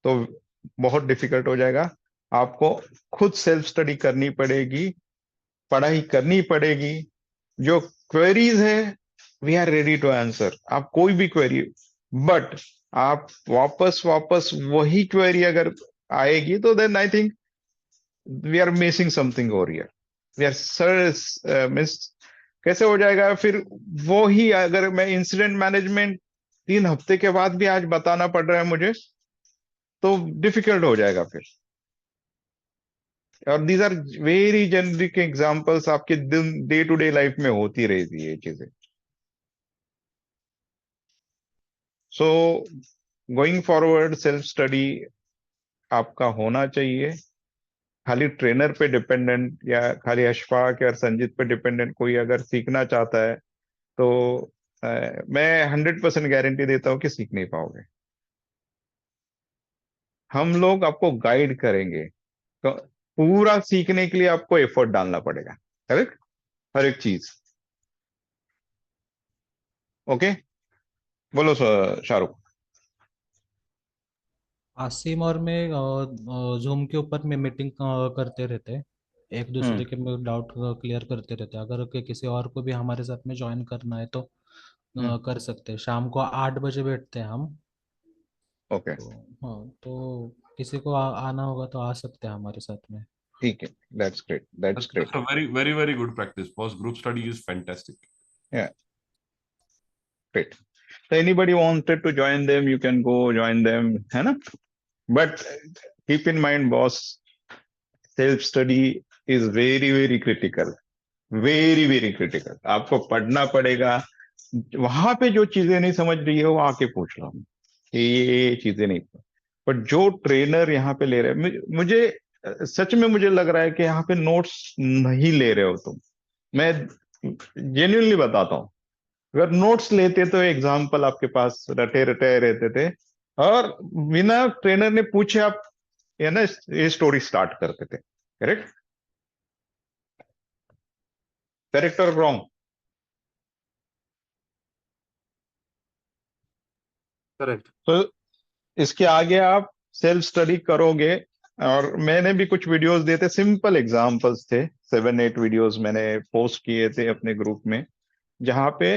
तो बहुत डिफिकल्ट हो जाएगा. आपको खुद सेल्फ स्टडी करनी पड़ेगी, पढ़ाई करनी पड़ेगी. जो क्वेरीज है, we are ready to answer. आप कोई भी क्वेरी, बट आप वापस वापस वही क्वेरी अगर आएगी तो then I think we are missing something over here. We are sir miss. कैसे हो जाएगा फिर? वो ही अगर मैं इंसिडेंट मैनेजमेंट 3 हफ्ते के बाद भी आज बताना पड़ रहा है मुझे, तो डिफिकल्ट हो जाएगा फिर. और these are very generic examples, आपके डे टू डे लाइफ में होती रहती है ये चीजें. So going forward self study आपका होना चाहिए. खाली ट्रेनर पे डिपेंडेंट या खाली अशफाक या संजीत पे डिपेंडेंट कोई अगर सीखना चाहता है तो मैं 100% गारंटी देता हूं कि सीख नहीं पाओगे. हम लोग आपको गाइड करेंगे. तो पूरा सीखने के लिए आपको एफर्ट डालना पड़ेगा, करेक्ट? हर एक चीज. ओके, बोलो शाहरुख. आसिम और मैं जूम के ऊपर में मीटिंग करते रहते हैं, एक दूसरे के में डाउट क्लियर करते रहते हैं. अगर किसी और को भी हमारे साथ में ज्वाइन करना है तो कर सकते हैं. शाम को 8 बजे बैठते हैं हम. ओके, तो हाँ, तो किसी को आना होगा तो आ सकते हैं हमारे साथ में. ठीक है. That's great, that's great. That's a very, very, very good practice. Boss, group study is fantastic. Yeah, great. So anybody wanted to join them, you can go join them, है ना? But keep in mind, boss, self study is very, very critical. Very very critical. आपको पढ़ना पड़ेगा. वहां पे जो चीजें नहीं समझ रही है वो आके पूछ लो कि ये चीजें नहीं. पर जो ट्रेनर यहाँ पे ले रहे हैं, मुझे सच में मुझे लग रहा है कि यहाँ पे नोट्स नहीं ले रहे हो तुम. मैं जेन्युइनली बताता हूँ, अगर नोट्स लेते तो एग्जाम्पल आपके पास रटे रटे रहते थे और बिना ट्रेनर ने पूछे आप, है ना, ये स्टोरी स्टार्ट करते थे. करेक्ट? करेक्ट और रॉन्ग? करेक्ट. तो इसके आगे आप सेल्फ स्टडी करोगे. और मैंने भी कुछ वीडियोस दिए थे, सिंपल एग्जांपल्स थे, 7-8 वीडियोस मैंने पोस्ट किए थे अपने ग्रुप में, जहां पे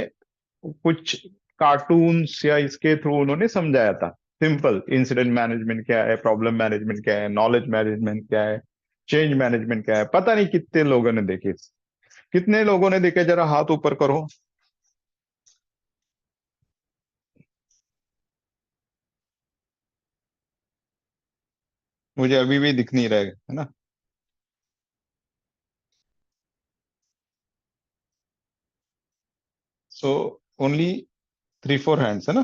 कुछ कार्टून्स या इसके थ्रू उन्होंने समझाया था. सिंपल इंसिडेंट मैनेजमेंट क्या है, प्रॉब्लम मैनेजमेंट क्या है, नॉलेज मैनेजमेंट क्या है, चेंज मैनेजमेंट क्या है. पता नहीं कितने लोगों ने देखे, कितने लोगों ने देखे, जरा हाथ ऊपर करो. मुझे अभी भी दिख नहीं रहा है ना? सो ओनली 3-4 हैंड्स है ना?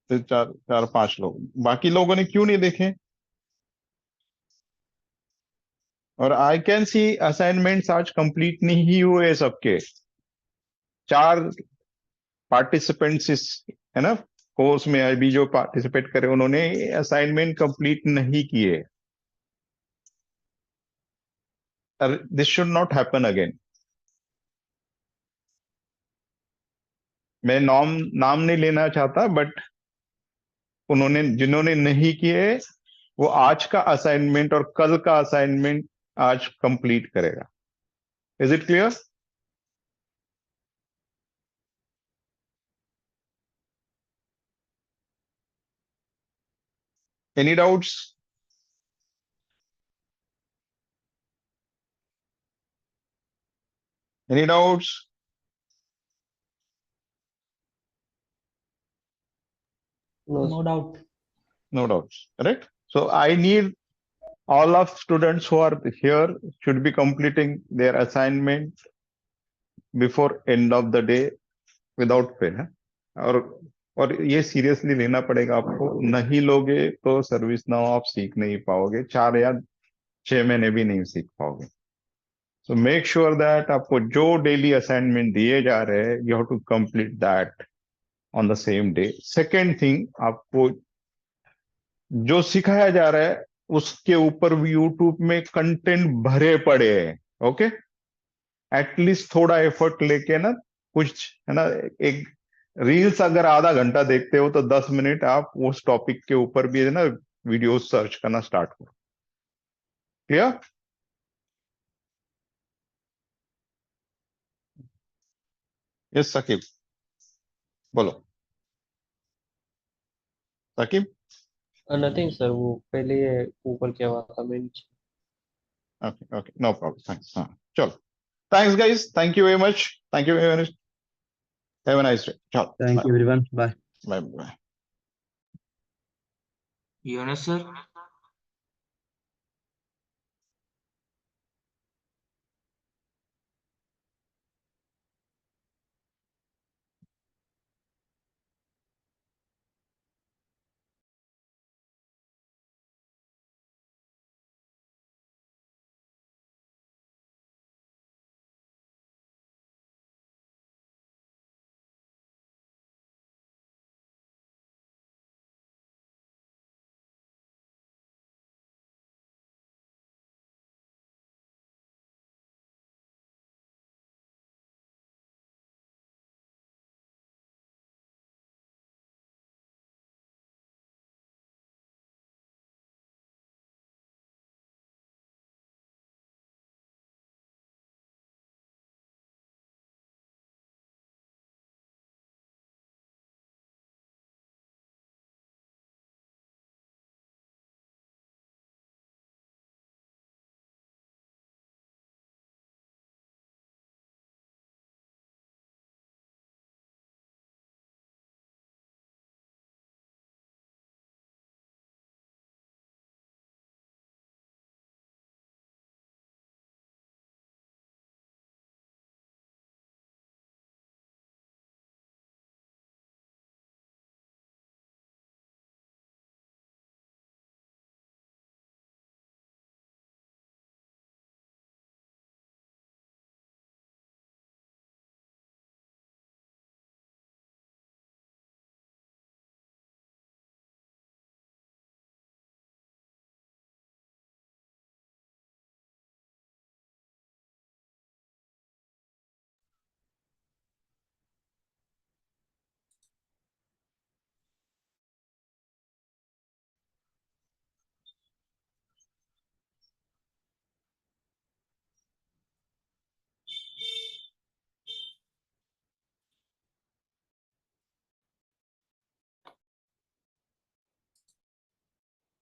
तो 4-5 लोग, बाकी लोगों ने क्यों नहीं देखे? और आई कैन सी असाइनमेंट्स आज कंप्लीट नहीं हुए सबके. 4 पार्टिसिपेंट्स इस, है ना, कोर्स में अभी जो पार्टिसिपेट करे उन्होंने असाइनमेंट कंप्लीट नहीं किए. this should not happen again. मैं नाम नहीं लेना चाहता, बट जिन्होंने नहीं किए वो आज का असाइनमेंट और कल का असाइनमेंट आज कंप्लीट करेगा. Is it clear? Any doubts? Any doubts? No doubt. No doubts. Correct. So I need all of students who are here should be completing their assignment before end of the day without pay. और ये seriously लेना पड़ेगा आपको. नहीं लोगे तो service now आप सीख नहीं पाओगे, 4 या 6 महीने भी नहीं सीख पाओगे. So make sure that आपको जो डेली असाइनमेंट दिए जा रहे हैं, you have to complete that on the same day. Second thing, आपको जो सिखाया जा रहा है उसके ऊपर भी यूट्यूब में कंटेंट भरे पड़े हैं. ओके, एटलीस्ट थोड़ा एफर्ट लेके ना, कुछ है ना, एक रील्स अगर आधा घंटा देखते हो तो 10 मिनट आप उस टॉपिक के ऊपर भी है ना वीडियो सर्च करना स्टार्ट करो. क्लियर? यस सकीब, बोलो. सकीब? नथिंग सर, वो पहले ऊपर क्या हुआ था मैं नीचे. Okay okay, no problem. Thanks. हाँ चलो, thanks guys, thank you very much. Thank you very much. Have a nice day. चलो, Thank you everyone. Bye. Bye bye. Jonas sir.